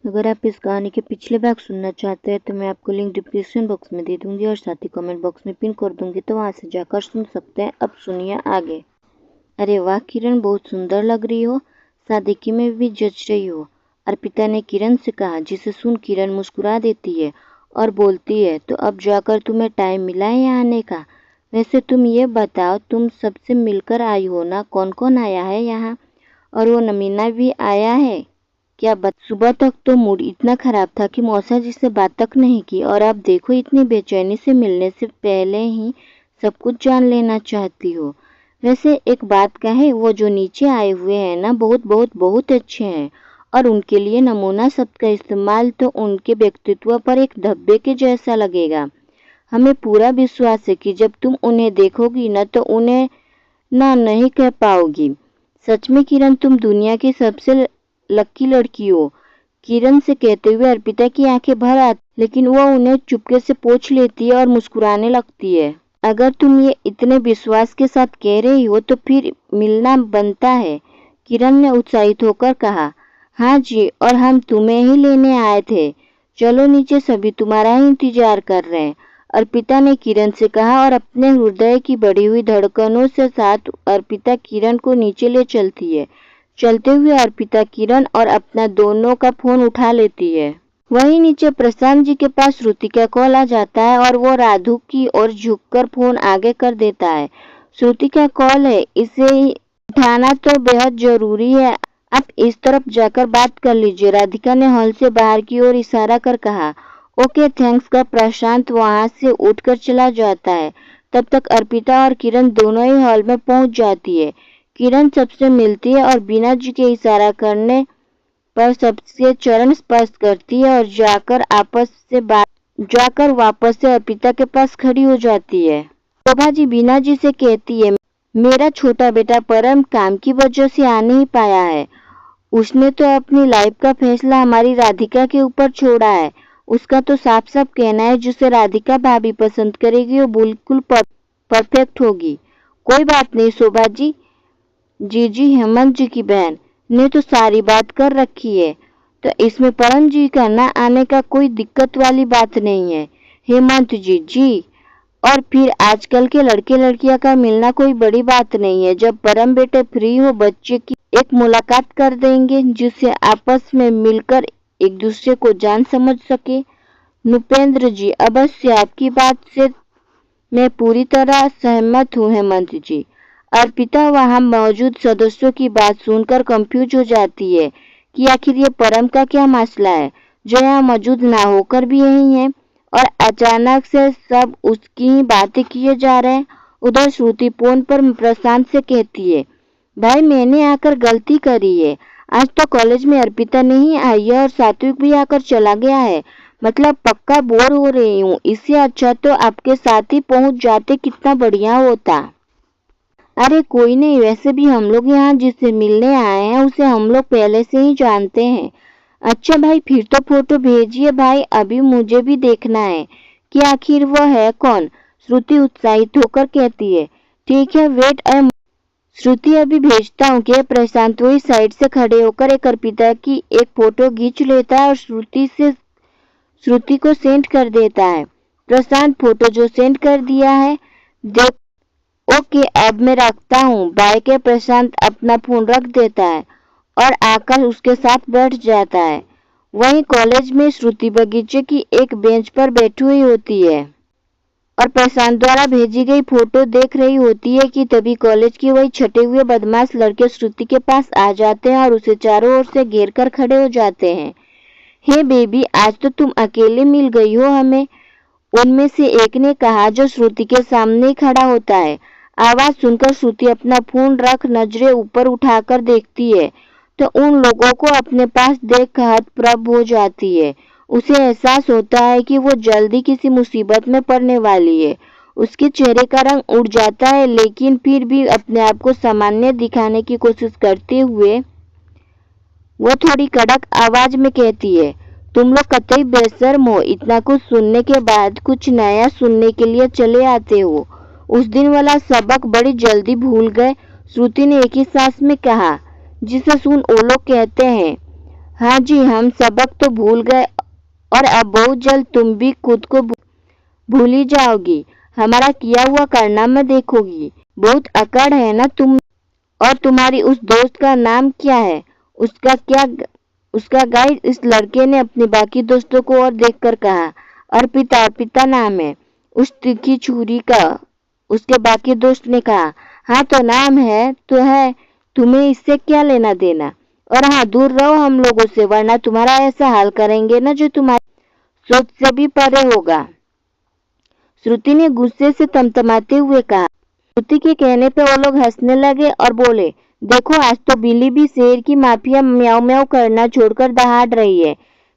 अगर आप इस कहानी के पिछले भाग सुनना चाहते हैं तो मैं आपको लिंक डिस्क्रिप्शन बॉक्स में दे दूंगी और साथ ही कमेंट बॉक्स में पिन कर दूंगी, तो वहां से जाकर सुन सकते हैं। अब सुनिए आगे। अरे वाह किरण, बहुत सुंदर लग रही हो, शादी में भी जच रही हो, अर्पिता ने किरण से कहा, जिसे सुन किरण मुस्कुरा देती है और बोलती है, तो अब जाकर तुम्हें टाइम मिला है यहाँ आने का। वैसे तुम ये बताओ, तुम सबसे मिलकर आई हो ना, कौन कौन आया है यहाँ? और वो नमीना भी आया है क्या? सुबह तक तो मूड इतना खराब था कि मौसा जी से बात तक नहीं की, और अब देखो इतनी बेचैनी से मिलने से पहले ही सब कुछ जान लेना चाहती हो। वैसे एक बात कहे, वो जो नीचे आए हुए हैं ना, बहुत बहुत बहुत अच्छे हैं, और उनके लिए नमूना शब्द का इस्तेमाल तो उनके व्यक्तित्व पर एक धब्बे के जैसा लगेगा। हमें पूरा विश्वास है कि जब तुम उन्हें देखोगी न तो उन्हें ना नहीं कह पाओगी। सच में किरण, तुम दुनिया की सबसे लकी लड़की हो, किरण से कहते हुए अर्पिता की आंखें भर आती, लेकिन वह उन्हें चुपके से पोंछ लेती है और मुस्कुराने लगती है। अगर तुम ये इतने विश्वास के साथ कह रही हो तो फिर मिलना बनता है, किरण ने उत्साहित होकर कहा। हाँ जी, और हम तुम्हें ही लेने आए थे। चलो नीचे, सभी तुम्हारा ही इंतजार कर रहे हैं, अर्पिता ने किरण से कहा, और अपने हृदय की बढ़ी हुई धड़कनों से साथ अर्पिता किरण को नीचे ले चलती है। चलते हुए अर्पिता किरण और अपना दोनों का फोन उठा लेती है। वहीं नीचे प्रशांत जी के पास श्रुति का कॉल आ जाता है और वो राधु की ओर झुककर फोन आगे कर देता है। श्रुति का कॉल है, इसे उठाना तो बेहद जरूरी है, आप इस तरफ जाकर बात कर लीजिए, राधिका ने हॉल से बाहर की ओर इशारा कर कहा। ओके थैंक्स का प्रशांत वहां से उठकर चला जाता है। तब तक अर्पिता और किरण दोनों ही हॉल में पहुंच जाती है। किरण सबसे मिलती है और बिना जी के इशारा करने पर सबसे चरण स्पर्श करती है और जाकर वापस से अर्पिता के पास खड़ी हो जाती है। शोभा जी बीना जी से कहती है, मेरा छोटा बेटा परम काम की वजह से आ नहीं पाया है, उसने तो अपनी लाइफ का फैसला हमारी राधिका के ऊपर छोड़ा है। उसका तो साफ साफ कहना है, जिसे राधिका भाभी पसंद करेगी वो बिल्कुल परफेक्ट होगी। कोई बात नहीं शोभा जी, जीजी हेमंत जी की बहन ने तो सारी बात कर रखी है, तो इसमें परम जी का न आने का कोई दिक्कत वाली बात नहीं है। हेमंत जी जी, और फिर आजकल के लड़के लड़कियां का मिलना कोई बड़ी बात नहीं है। जब परम बेटे फ्री हो, बच्चे की एक मुलाकात कर देंगे, जिससे आपस में मिलकर एक दूसरे को जान समझ सके। नुपेंद्र जी, अवश्य, आपकी बात से मैं पूरी तरह सहमत हूँ हेमंत जी। अर्पिता वहां मौजूद सदस्यों की बात सुनकर कंफ्यूज हो जाती है कि आखिर ये परम का क्या मसला है, जो यहाँ मौजूद ना होकर भी यही है, और अचानक से सब उसकी ही बातें किए जा रहे हैं। उधर श्रुति फोन पर प्रशांत से कहती है, भाई मैंने आकर गलती करी है, आज तो कॉलेज में अर्पिता नहीं आई है और सात्विक भी आकर चला गया है, मतलब पक्का बोर हो रही हूँ। इससे अच्छा तो आपके साथ ही पहुँच जाते, कितना बढ़िया होता। अरे कोई नहीं, वैसे भी हम लोग यहाँ जिससे मिलने आए हैं उसे हम लोग पहले से ही जानते हैं। अच्छा भाई, फिर तो फोटो भेजिए भाई, अभी मुझे भी देखना है कि आखिर वह है कौन, श्रुति उत्साहित होकर कहती है। ठीक है, वेट श्रुति अभी भेजता हूँ। कि प्रशांत वही साइड से खड़े होकर एक अर्पिता की एक फोटो खींच लेता है और श्रुति को सेंड कर देता है। प्रशांत फोटो जो सेंड कर दिया है देख, ओके अब मैं रखता हूँ, बाय के प्रशांत अपना फोन रख देता है और आकर उसके साथ बैठ जाता है। वहीं कॉलेज में श्रुति बगीचे की एक बेंच पर बैठी हुई होती है और प्रशांत द्वारा भेजी गई फोटो देख रही होती है कि तभी कॉलेज के वही छटे हुए बदमाश लड़के श्रुति के पास आ जाते हैं और उसे चारों ओर से घेर कर खड़े हो जाते हैं। हे बेबी, आज तो तुम अकेले मिल गई हो हमें, उनमें से एक ने कहा, जो श्रुति के सामने खड़ा होता है। आवाज सुनकर श्रुति अपना फोन रख नजरें ऊपर उठाकर देखती है तो उन लोगों को अपने पास देख हतप्रभ हो जाती है। उसे एहसास होता है कि वो जल्दी किसी मुसीबत में पड़ने वाली है। उसके चेहरे का रंग उड़ जाता है, लेकिन फिर भी अपने आप को सामान्य दिखाने की कोशिश करते हुए वो थोड़ी कड़क आवाज में कहती है, तुम लोग कतई बेशर्म हो, इतना कुछ सुनने के बाद कुछ नया सुनने के लिए चले आते हो। उस दिन वाला सबक बड़ी जल्दी भूल गए, श्रुति ने एक ही सांस में कहा, जिसे सुन वो लोग कहते हैं, हाँ जी, हम सबक तो भूल गए और अब बहुत जल्द तुम भी खुद को भूल ही जाओगी। हमारा किया हुआ कारनामा देखोगी। बहुत अकड़ है ना तुम। और तुम्हारी उस दोस्त का नाम क्या है? उसका गाइड। इस लड़के ने अपने बाकी दोस्तों को और देखकर कहा। अर्पिता। अर्पिता नाम है उस तीखी छुरी का। उसके बाकी दोस्त ने कहा, हाँ तो नाम है तो है, तुम्हें इससे क्या लेना देना। और हाँ, दूर रहो हम लोगों से, वरना तुम्हारा ऐसा हाल करेंगे ना जो तुम्हारी सोच से भी परे होगा। श्रुति ने गुस्से से तमतमाते हुए कहा। श्रुति के कहने पे वो लोग हंसने लगे और बोले, देखो आज तो बिल्ली भी शेर की माफिया म्याऊं म्याऊं करना छोड़कर दहाड़ रही है।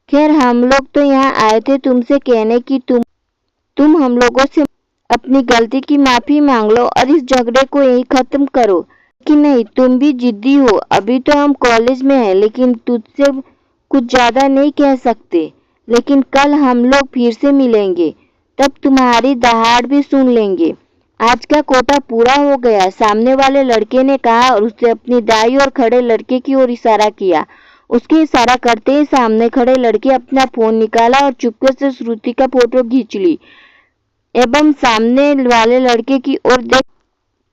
खैर हम लोग तो यहाँ आए थे तुमसे कहने की तुम हम लोगों से अपनी गलती की माफी मांग लो और इस झगड़े को यही खत्म करो। कि नहीं, तुम भी जिद्दी हो। अभी तो हम कॉलेज में हैं, लेकिन तुझसे कुछ ज्यादा नहीं कह सकते। लेकिन कल हम लोग फिर से मिलेंगे, तब तुम्हारी दहाड़ भी सुन लेंगे। आज का कोटा पूरा हो गया, सामने वाले लड़के ने कहा और उसने अपनी दाई और खड़े लड़के की ओर इशारा किया। उसके इशारा करते ही सामने खड़े लड़के अपना फोन निकाला और चुपके से श्रुति का फोटो खींच ली एवं सामने वाले लड़के की ओर देख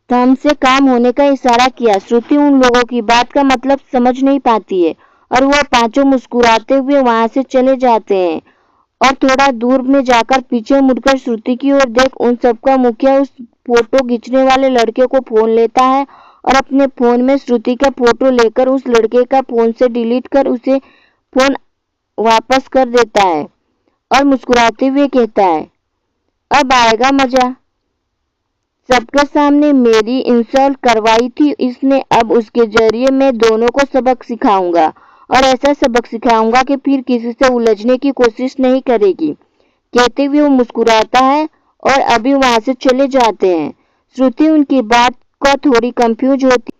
थंब से काम होने का इशारा किया। श्रुति उन लोगों की बात का मतलब समझ नहीं पाती है और वह पांचों मुस्कुराते हुए वहां से चले जाते हैं और थोड़ा दूर में जाकर पीछे मुड़कर श्रुति की ओर देख उन सबका मुखिया उस फोटो खींचने वाले लड़के को फोन लेता है और अपने फोन में श्रुति का फोटो लेकर उस लड़के का फोन से डिलीट कर उसे फोन वापस कर देता है और मुस्कुराते हुए कहता है, अब आएगा मजा। सबके सामने मेरी इंसल्ट करवाई थी इसने, अब उसके जरिए मैं दोनों को सबक सिखाऊंगा और ऐसा सबक सिखाऊंगा कि फिर किसी से उलझने की कोशिश नहीं करेगी। कहते हुए वो मुस्कुराता है और अभी वहां से चले जाते हैं। श्रुति उनकी बात को थोड़ी कंफ्यूज होती,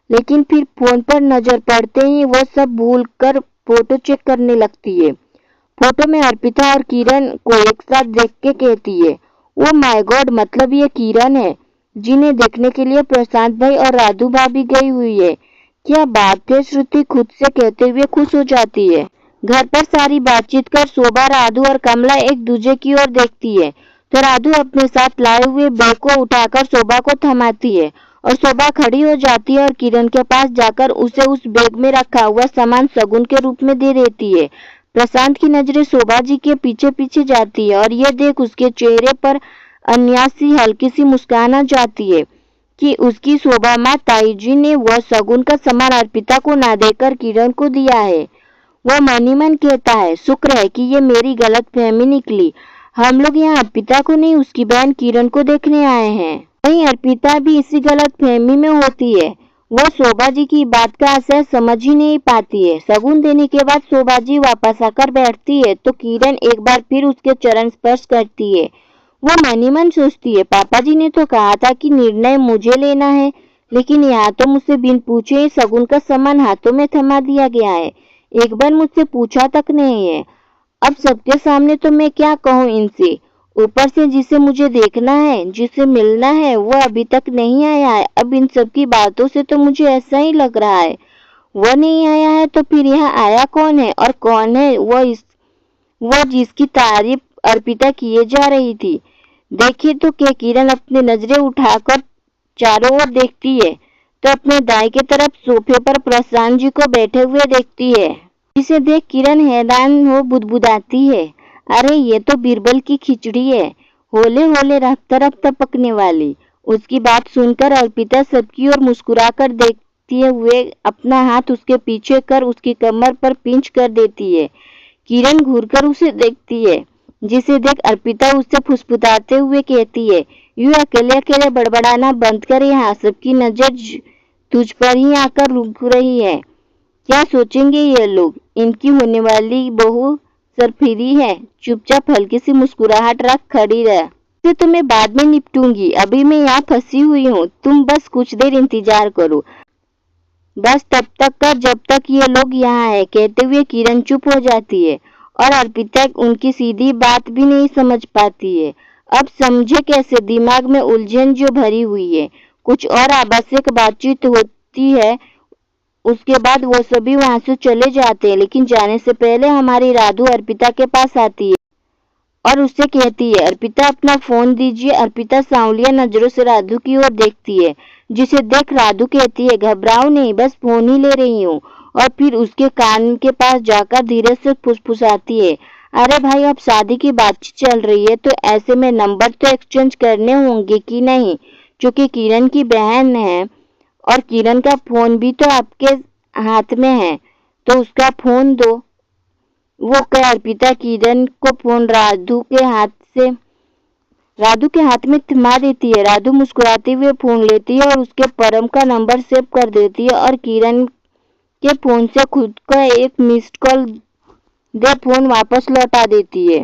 लेकिन फिर फोन पर नजर पड़ते ही वो सब भूल कर फोटो चेक करने लगती है। फोटो में अर्पिता और किरण को एक साथ देख के कहती है, ओ माय गॉड, मतलब ये किरण है जिन्हें देखने के लिए प्रशांत भाई और राधु भाभी गई हुई है। क्या बात है, श्रुति खुद से कहते हुए खुश हो जाती है। घर पर सारी बातचीत कर शोभा, राधु और कमला एक दूसरे की ओर देखती है तो राधु अपने साथ लाए हुए बैग को उठाकर शोभा को थमाती है और शोभा खड़ी हो जाती है और किरण के पास जाकर उसे उस बैग में रखा हुआ सामान शगुन के रूप में दे देती है। प्रशांत की नजरें शोभा जी के पीछे पीछे जाती है और यह देख उसके चेहरे पर अन्यासी हल्की सी मुस्कान आ जाती है कि उसकी शोभा माँ ताई जी ने वह शगुन का सामान अर्पिता को ना देकर किरण को दिया है। वह मन ही मन कहता है, शुक्र है कि ये मेरी गलतफहमी निकली। हम लोग यहाँ अर्पिता को नहीं, उसकी बहन किरण को देखने आए हैं। वहीं अर्पिता भी इसी गलतफहमी में होती है। वह शोभा जी की बात का असर समझ ही नहीं पाती है। शगुन देने के बाद शोभा जी वापस आकर बैठती है तो किरण एक बार फिर उसके चरण स्पर्श करती है। वो मन ही मन सोचती है, पापा जी ने तो कहा था कि निर्णय मुझे लेना है, लेकिन यहाँ तो मुझसे बिन पूछे ही शगुन का सामान हाथों में थमा दिया गया है। एक बार मुझसे पूछा तक नहीं है। अब सबके सामने तो मैं क्या कहूँ इनसे। ऊपर से जिसे मुझे देखना है, जिसे मिलना है, वो अभी तक नहीं आया है। अब इन सब की बातों से तो मुझे ऐसा ही लग रहा है, वो नहीं आया है तो फिर यहाँ आया कौन है और कौन है वो जिसकी तारीफ अर्पिता किए जा रही थी। देखिए तो क्या, किरण अपनी नजरें उठाकर चारों ओर देखती है तो अपने दाएं की तरफ सोफे पर प्रशांत जी को बैठे हुए देखती है। इसे देख किरण हैरान हो बुदबुदाती है, अरे ये तो बीरबल की खिचड़ी है, होले होले रफ्ता रफ्ता पकने वाली। उसकी बात सुनकर अर्पिता सबकी ओर मुस्कुराकर देखते हुए अपना हाथ उसके पीछे कर उसकी कमर पर पिंच कर देती है। किरण घूरकर उसे देखती है, जिसे देख अर्पिता उससे फुसफुसाते हुए कहती है, यूं अकेले अकेले बड़बड़ाना बंद कर, यहाँ सबकी नजर तुझ पर ही आकर रुक रही है। क्या सोचेंगे ये लोग, इनकी होने वाली बहू सरफिरी है। चुपचाप हल्की सी मुस्कुराहट रख खड़ी रह, इसे तो मैं बाद में निपटूंगी, अभी मैं यहाँ फंसी हुई हूँ, तुम बस कुछ देर इंतजार करो, बस तब तक कर जब तक ये लोग यहाँ है। कहते हुए किरण चुप हो जाती है और अर्पिता उनकी सीधी बात भी नहीं समझ पाती है। अब समझे कैसे, दिमाग में उलझन जो भरी हुई है। कुछ और आवश्यक बातचीत होती है उसके बाद वो सभी वहां से चले जाते हैं। लेकिन जाने से पहले हमारी राधु अर्पिता के पास आती है और उससे कहती है, अर्पिता अपना फोन दीजिए। अर्पिता सांवलिया नजरों से राधु की ओर देखती है, जिसे देख राधु कहती है, घबराओ नहीं, बस फोन ही ले रही हूँ। और फिर उसके कान के पास जाकर धीरे से फुसफुसाती है, अरे भाई, अब शादी की बातचीत चल रही है तो ऐसे में नंबर तो एक्सचेंज करने होंगे कि नहीं, क्योंकि किरण की बहन है और किरण का फोन भी तो आपके हाथ में है, तो उसका फोन दो। वो कह अर्पिता किरण को फोन राधु के हाथ में थमा देती है। राधु मुस्कुराते हुए फोन लेती है और उसके परम का नंबर सेव कर देती है और किरण के फोन से खुद को एक मिस्ड कॉल दे फोन वापस लौटा देती है।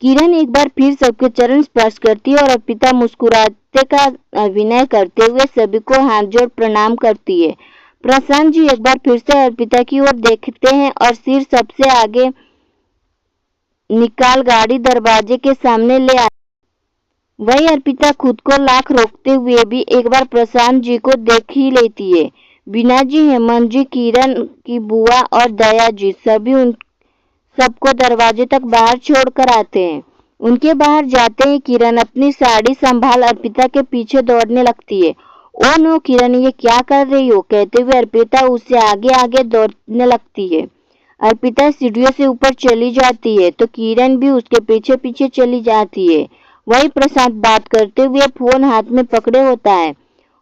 किरण एक बार फिर सबके चरण स्पर्श करती है और अर्पिता मुस्कुराते का अभिनय करते हुए सभी को हाथ जोड़ प्रणाम करती है। प्रशांत जी एक बार फिर से अर्पिता की ओर देखते हैं और सिर सबसे आगे निकाल गाड़ी दरवाजे के सामने ले आती। वही अर्पिता खुद को लाख रोकते हुए भी एक बार प्रशांत जी को देख ही लेती है। बीना जी, हेमंत जी, किरण की बुआ और दया जी सभी उन सबको दरवाजे तक बाहर छोड़कर आते हैं। उनके बाहर जाते ही किरण अपनी साड़ी संभाल अर्पिता के पीछे दौड़ने लगती है। ओ नो किरण, ये क्या कर रही हो, कहते हुए अर्पिता उससे आगे आगे दौड़ने लगती है। अर्पिता सीढ़ियों से ऊपर चली जाती है तो किरण भी उसके पीछे पीछे चली जाती है। वही प्रशांत बात करते हुए फोन हाथ में पकड़े होता है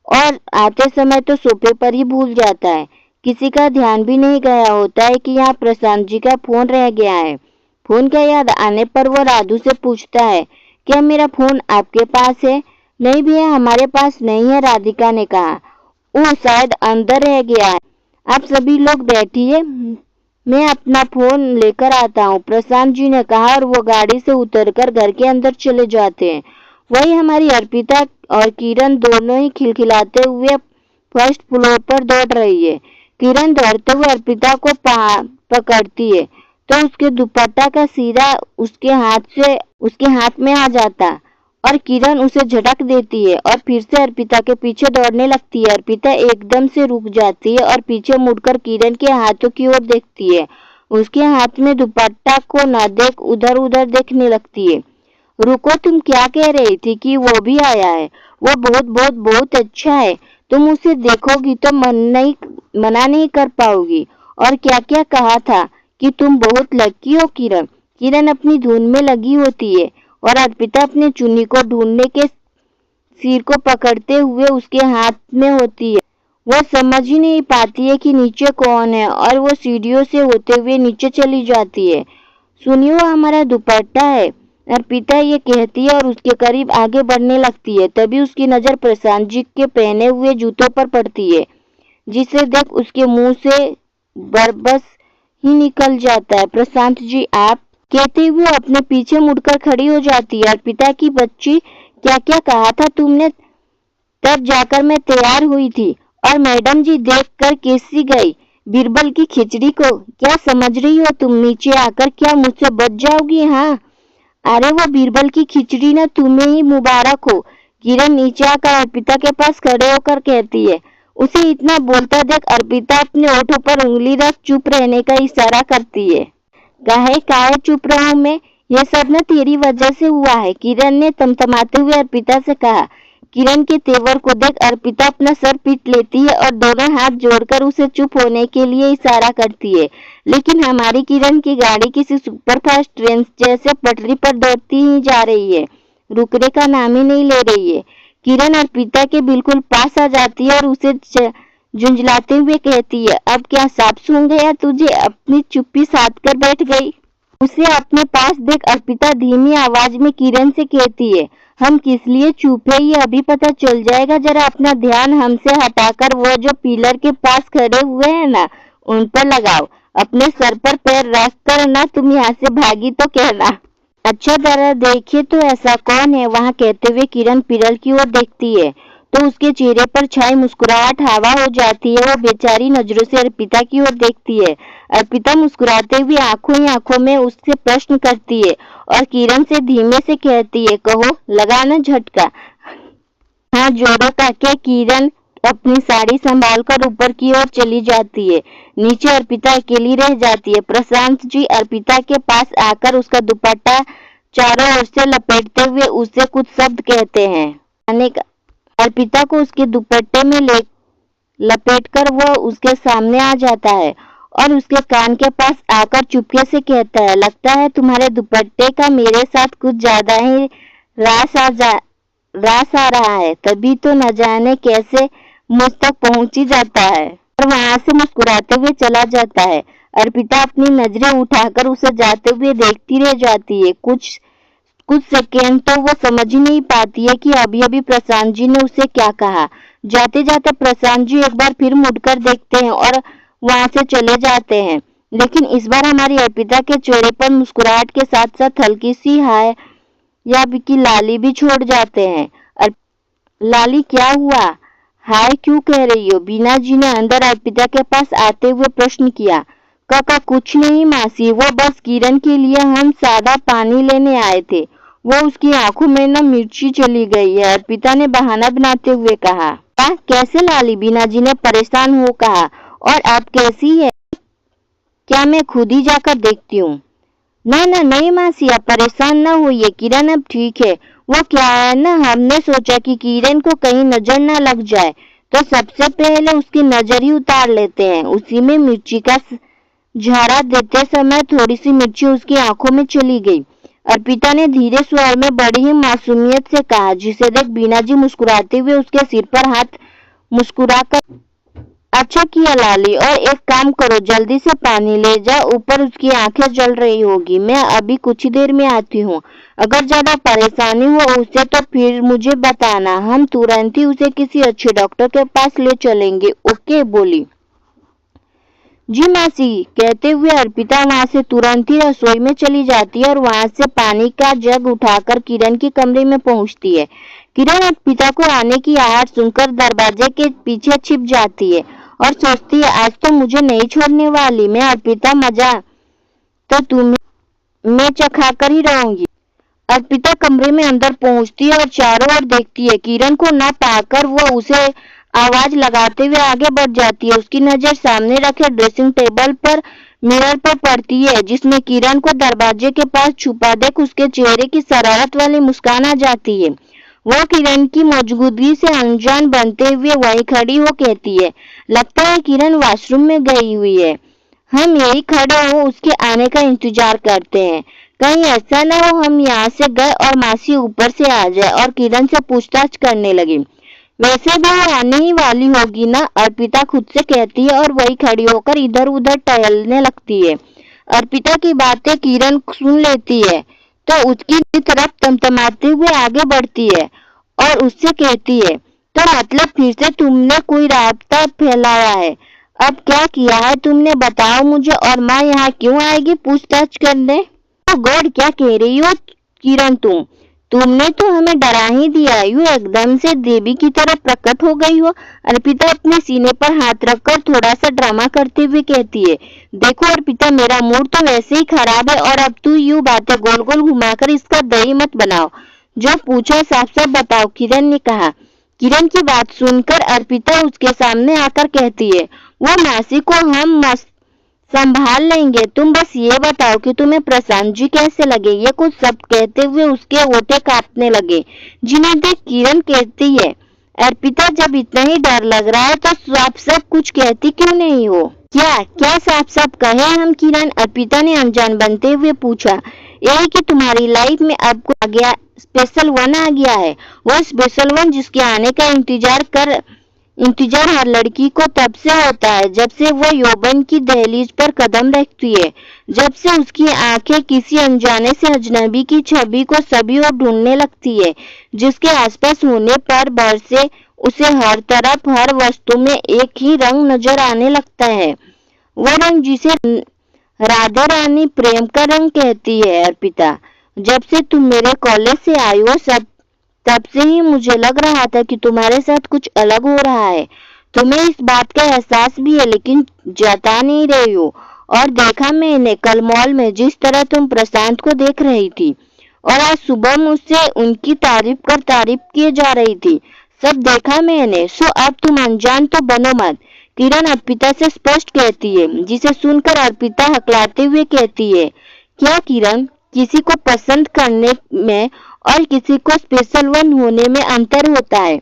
और आते समय तो सोफे पर ही भूल जाता है। किसी का ध्यान भी नहीं गया होता है कि यहाँ प्रशांत जी का फोन रह गया है। फोन का याद आने पर वो राधु से पूछता है, क्या मेरा फोन आपके पास है? नहीं भैया, हमारे पास नहीं है, राधिका ने कहा। वो शायद अंदर रह गया है। आप सभी लोग बैठिए, मैं अपना फोन लेकर आता हूँ, प्रशांत जी ने कहा और वो गाड़ी से उतरकर घर के अंदर चले जाते हैं। वही हमारी अर्पिता और किरण दोनों ही खिलखिलाते हुए फर्स्ट फ्लोर पर दौड़ रही है। किरण दौड़ते हुए अर्पिता को पकड़ती है तो उसके दुपट्टा का सिरा उसके हाथ में आ जाता और किरण उसे झटक देती है और फिर से अर्पिता के पीछे दौड़ने लगती है। अर्पिता एकदम से रुक जाती है और पीछे मुड़कर किरण के हाथों की ओर देखती है। उसके हाथ में दुपट्टा को न देख उधर उधर देखने लगती है। रुको, तुम क्या कह रही थी कि वो भी आया है? वो बहुत बहुत बहुत अच्छा है, तुम उसे देखोगी तो मना नहीं कर पाओगी। और क्या क्या कहा था कि तुम बहुत लकी हो किरण। किरण अपनी धुन में लगी होती है और अर्पिता अपने चुन्नी को ढूंढने के सिर को पकड़ते हुए उसके हाथ में होती है। वो समझ ही नहीं पाती है कि नीचे कौन है और वो सीढ़ियों से होते हुए नीचे चली जाती है। सुनिए, वो हमारा दुपट्टा है, अर्पिता ये कहती है और उसके करीब आगे बढ़ने लगती है। तभी उसकी नजर प्रशांत जी के पहने हुए जूतों पर पड़ती है, जिसे देख उसके मुंह से बरबस ही निकल जाता है। प्रशांत जी, आप, कहते हुए अपने पीछे मुड़कर खड़ी हो जाती है। अर्पिता की बच्ची, क्या क्या कहा था तुमने? तब जाकर मैं तैयार हुई थी और मैडम जी देखकर कैसी गई। बीरबल की खिचड़ी को क्या समझ रही हो तुम? नीचे आकर क्या मुझसे बच जाओगी? हाँ, अरे वो बीरबल की खिचड़ी ना तुम्हें ही मुबारक हो। किरण नीचे आकर अर्पिता के पास खड़े होकर कहती है। उसे इतना बोलता देख अर्पिता अपने होठों पर उंगली रख चुप रहने का इशारा करती है। काहे चुप रहूं मैं? यह सब न तेरी वजह से हुआ है, किरण ने तमतमाते हुए अर्पिता से कहा। किरण के तेवर को देख अर्पिता अपना सर पीट लेती है और दोनों हाथ जोड़कर उसे चुप होने के लिए इशारा करती है। लेकिन हमारी किरण की गाड़ी किसी सुपरफास्ट ट्रेन जैसे पटरी पर दौड़ती ही जा रही है, रुकने का नाम ही नहीं ले रही है। किरण अर्पिता के बिल्कुल पास आ जाती है और उसे झुंझलाते हुए कहती है, अब क्या सांप सूंघ गया तुझे? अपनी चुप्पी साध कर बैठ गई। उसे अपने पास देख अर्पिता धीमी आवाज में किरण से कहती है, हम किस लिए चुप है ये अभी पता चल जाएगा। जरा अपना ध्यान हमसे हटाकर वो जो पिलर के पास खड़े हुए हैं ना, उन पर लगाओ। अपने सर पर पैर रख कर ना तुम यहाँ से भागी तो कहना। अच्छा, जरा देखिए तो ऐसा कौन है वहाँ, कहते हुए किरण पिलर की ओर देखती है तो उसके चेहरे पर छाई मुस्कुराहट हवा हो जाती है। वो बेचारी नजरों से अर्पिता की ओर देखती है। अर्पिता मुस्कुराते हुए आंखों ही आंखों में उससे प्रश्न करती है और किरण से धीमे से कहती है, कहो, लगा ना झटका? हाँ, जोड़ो ताकि। किरण अपनी साड़ी संभाल कर ऊपर की ओर चली जाती है। नीचे अर्पिता अकेली रह जाती है। प्रशांत जी अर्पिता के पास आकर उसका दुपट्टा चारों ओर से लपेटते हुए उससे कुछ शब्द कहते हैं। अर्पिता को उसके दुपट्टे में लपेटकर वह उसके सामने आ जाता है और उसके कान के पास आकर चुपके से कहता है, लगता है तुम्हारे दुपट्टे का मेरे साथ कुछ ज्यादा ही रास आ रहा है, तभी तो न जाने कैसे मुझ तक पहुंच ही जाता है। और वहां से मुस्कुराते हुए चला जाता है। अर्पिता अपनी नजरें उठाकर उसे जाते हुए देखती रह जाती है। कुछ सेकेंड तो वो समझ ही नहीं पाती है कि अभी अभी प्रशांत जी ने उसे क्या कहा। जाते जाते प्रशांत जी एक बार फिर मुड़कर देखते हैं और वहां से चले जाते हैं। लेकिन इस बार हमारी अर्पिता के चेहरे पर मुस्कुराहट के साथ साथ हल्की सी हाय या की लाली भी छोड़ जाते हैं। लाली क्या हुआ, हाय क्यों कह रही हो? बीना जी ने अंदर अर्पिता के पास आते हुए प्रश्न किया। काका कुछ नहीं मासी, वो बस किरण के लिए हम सादा पानी लेने आए थे, वो उसकी आंखों में न मिर्ची चली गई है, अर्पिता ने बहाना बनाते हुए कहा। कैसे लाली? बीना जी ने परेशान हो कहा। और आप कैसी है? क्या मैं खुद ही जाकर देखती हूँ? ना नहीं मासी, आप परेशान ना होइए, किरण अब ठीक है। वो क्या है ना, हमने सोचा कि किरण को कहीं नजर ना लग जाए तो सबसे पहले उसकी नजर ही उतार लेते हैं। उसी में मिर्ची का झाड़ा देते समय थोड़ी सी मिर्ची उसकी आंखों में चली गई। अर्पिता ने धीरे स्वर में बड़ी ही मासूमियत से कहा, जिसे देख बीना जी मुस्कुराते हुए उसके सिर पर हाथ मुस्कुराकर, अच्छा किया लाली, और एक काम करो, जल्दी से पानी ले जाओ, ऊपर उसकी आंखें जल रही होगी। मैं अभी कुछ ही देर में आती हूँ। अगर ज्यादा परेशानी हो उसे तो फिर मुझे बताना, हम तुरंत ही उसे किसी अच्छे डॉक्टर के पास ले चलेंगे। ओके बोली। जी मासी, कहते हुए अर्पिता वहां से तुरंत ही रसोई में चली जाती है और वहां से पानी का जग उठाकर किरण के कमरे में पहुंचती है। किरण अर्पिता को आने की आहट सुनकर दरवाजे के पीछे छिप जाती है और सोचती है, आज तो मुझे नहीं छोड़ने वाली मैं अर्पिता, मजा तो तुम्हें मैं चखा कर ही रहूंगी। अर्पिता कमरे में अंदर पहुंचती है और चारों ओर देखती है। किरण को न पाकर वो उसे आवाज लगाते हुए आगे बढ़ जाती है। उसकी नजर सामने रखे ड्रेसिंग टेबल पर मिरर पर पड़ती है, जिसमें किरण को दरवाजे के पास छुपा देख उसके चेहरे की शरारत वाली मुस्कान आ जाती है। वह किरण की मौजूदगी से अनजान बनते हुए वहीं खड़ी हो कहती है, लगता है किरण वॉशरूम में गई हुई है, हम यही खड़े हो उसके आने का इंतजार करते हैं, कहीं ऐसा ना हो हम यहाँ से गए और मासी ऊपर से आ जाए और किरण से पूछताछ करने लगी। वैसे भी वो आने ही वाली होगी ना, अर्पिता खुद से कहती है और वही खड़ी होकर इधर उधर टहलने लगती है। अर्पिता की बातें किरण सुन लेती है तो उसकी तरफ तमतमाते हुए आगे बढ़ती है और उससे कहती है, तो मतलब फिर से तुमने कोई राब्ता फैलाया है, अब क्या किया है तुमने, बताओ मुझे, और माँ यहाँ क्यों आएगी पूछताछ करने? तो गॉड, क्या कह रही हो किरण, तुमने तो हमें डरा ही दिया, यूं एकदम से देवी की तरह प्रकट हो गई हो। अर्पिता अपने सीने पर हाथ रखकर थोड़ा सा ड्रामा करते हुए कहती है, देखो अर्पिता, मेरा मूड तो वैसे ही खराब है और अब तू यूं बातें गोल गोल घुमाकर इसका दही मत बनाओ, जो पूछा साफ साफ बताओ, किरण ने कहा। किरण की बात सुनकर अर्पिता उसके सामने आकर कहती है, वो मासी को हम मस्त संभाल लेंगे, तुम बस ये बताओ कि तुम्हें प्रशांत जी कैसे लगे। ये कुछ शब्द कहते हुए उसके होठे कांपने लगे, जिन्हें देख किरण कहती है, अर्पिता जब इतना ही डर लग रहा है तो साफ साफ कुछ कहती क्यों नहीं हो? क्या साफ साफ कहे हम किरण? अर्पिता ने अनजान बनते हुए पूछा। यही कि तुम्हारी लाइफ में अब आ गया स्पेशल वन आ गया है, वो स्पेशल वन जिसके आने का इंतजार हर लड़की को तब से होता है जब से वो यौवन की दहलीज पर कदम रखती है, जब से उसकी आंखें किसी अनजाने से अजनबी की छवि को सभी ओर ढूंढने लगती है, जिसके आसपास होने पर भर से उसे हर तरफ हर वस्तु में एक ही रंग नजर आने लगता है, वो रंग जिसे राधा रानी प्रेम का रंग कहती है। अर्पिता, जब से तुम मेरे कॉलेज से आई हो तब से ही मुझे लग रहा था कि तुम्हारे साथ कुछ अलग हो रहा है, तुम्हें इस बात का एहसास भी है लेकिन जता नहीं रही हो। और देखा मैंने कल मॉल में जिस तरह तुम प्रशांत को देख रही थी और आज सुबह मुझसे उनकी तारीफ किए जा रही थी, सब देखा मैंने, सो अब तुम अनजान तो बनो मत, किरण अर्पिता से स्पष्ट कहती है, जिसे सुनकर अर्पिता हकलाते हुए कहती है, क्या किरण, किसी को पसंद करने में और किसी को स्पेशल वन होने में अंतर होता है।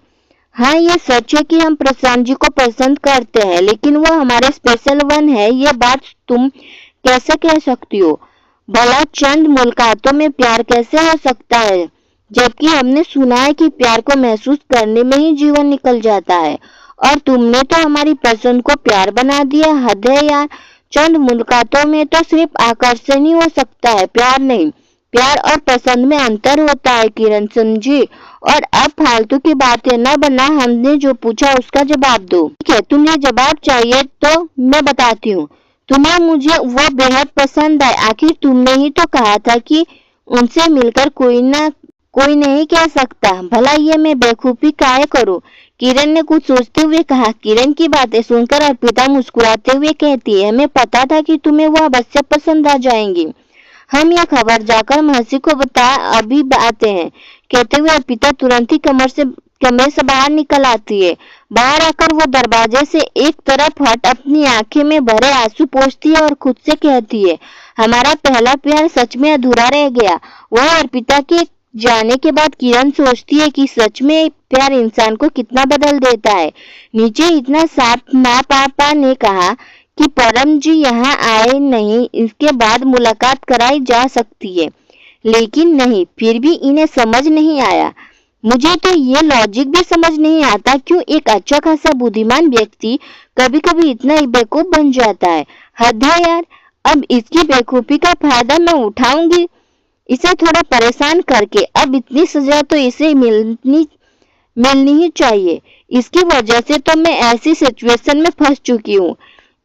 हाँ, ये सच है कि हम प्रशांत जी को पसंद करते हैं, लेकिन वो हमारे स्पेशल वन है, ये बात तुम कैसे कह सकती हो? भला चंद मुलाकातों में प्यार कैसे हो सकता है, जबकि हमने सुना है कि प्यार को महसूस करने में ही जीवन निकल जाता है, और तुमने तो हमारी पसंद को प्यार बना दिया। हद है यार, चंद मुलाकातों में तो सिर्फ आकर्षण ही हो सकता है, प्यार नहीं। प्यार और पसंद में अंतर होता है किरण, समझी? और अब फालतू की बातें न बना, हमने जो पूछा उसका जवाब दो। ठीक है, तुम्हें जवाब चाहिए तो मैं बताती हूँ। तुम्हें मुझे वो बेहद पसंद है, आखिर तुमने ही तो कहा था कि उनसे मिलकर कोई नहीं कह सकता। भला ये मैं बेवकूफी काहे करूं? किरण ने कुछ सोचते हुए कहा। किरण की बातें सुनकर अर्पिता मुस्कुराते हुए कहती है, हमें पता था कि तुम्हें वो अवश्य पसंद आ जाएंगी। हम यह खबर जाकर महसी को बता अभी आते हैं। कहते हुए अर्पिता तुरंत ही कमरे से बाहर निकल आती है। बाहर आकर वो दरवाजे से एक तरफ हट अपनी आंखें में भरे आंसू पोंछती है और खुद से कहती है, हमारा पहला प्यार सच में अधूरा रह गया। वह अर्पिता के जाने के बाद किरण सोचती है कि सच में प्यार इंसान को कितना बदल देता है। नीचे इतना साफ माँ पापा ने कहा कि परम जी यहाँ आए नहीं, इसके बाद मुलाकात कराई जा सकती है, लेकिन नहीं, फिर भी इन्हें समझ नहीं आया। मुझे तो ये लॉजिक भी समझ नहीं आता, क्यों एक अच्छा खासा बुद्धिमान व्यक्ति कभी कभी इतना ही बेवकूफ बन जाता है। हद है यार, अब इसकी बेवकूफी का फायदा मैं उठाऊंगी, इसे थोड़ा परेशान करके। अब इतनी सजा तो इसे मिलनी ही चाहिए। इसकी वजह से तो मैं ऐसी सिचुएशन में फंस चुकी हूँ।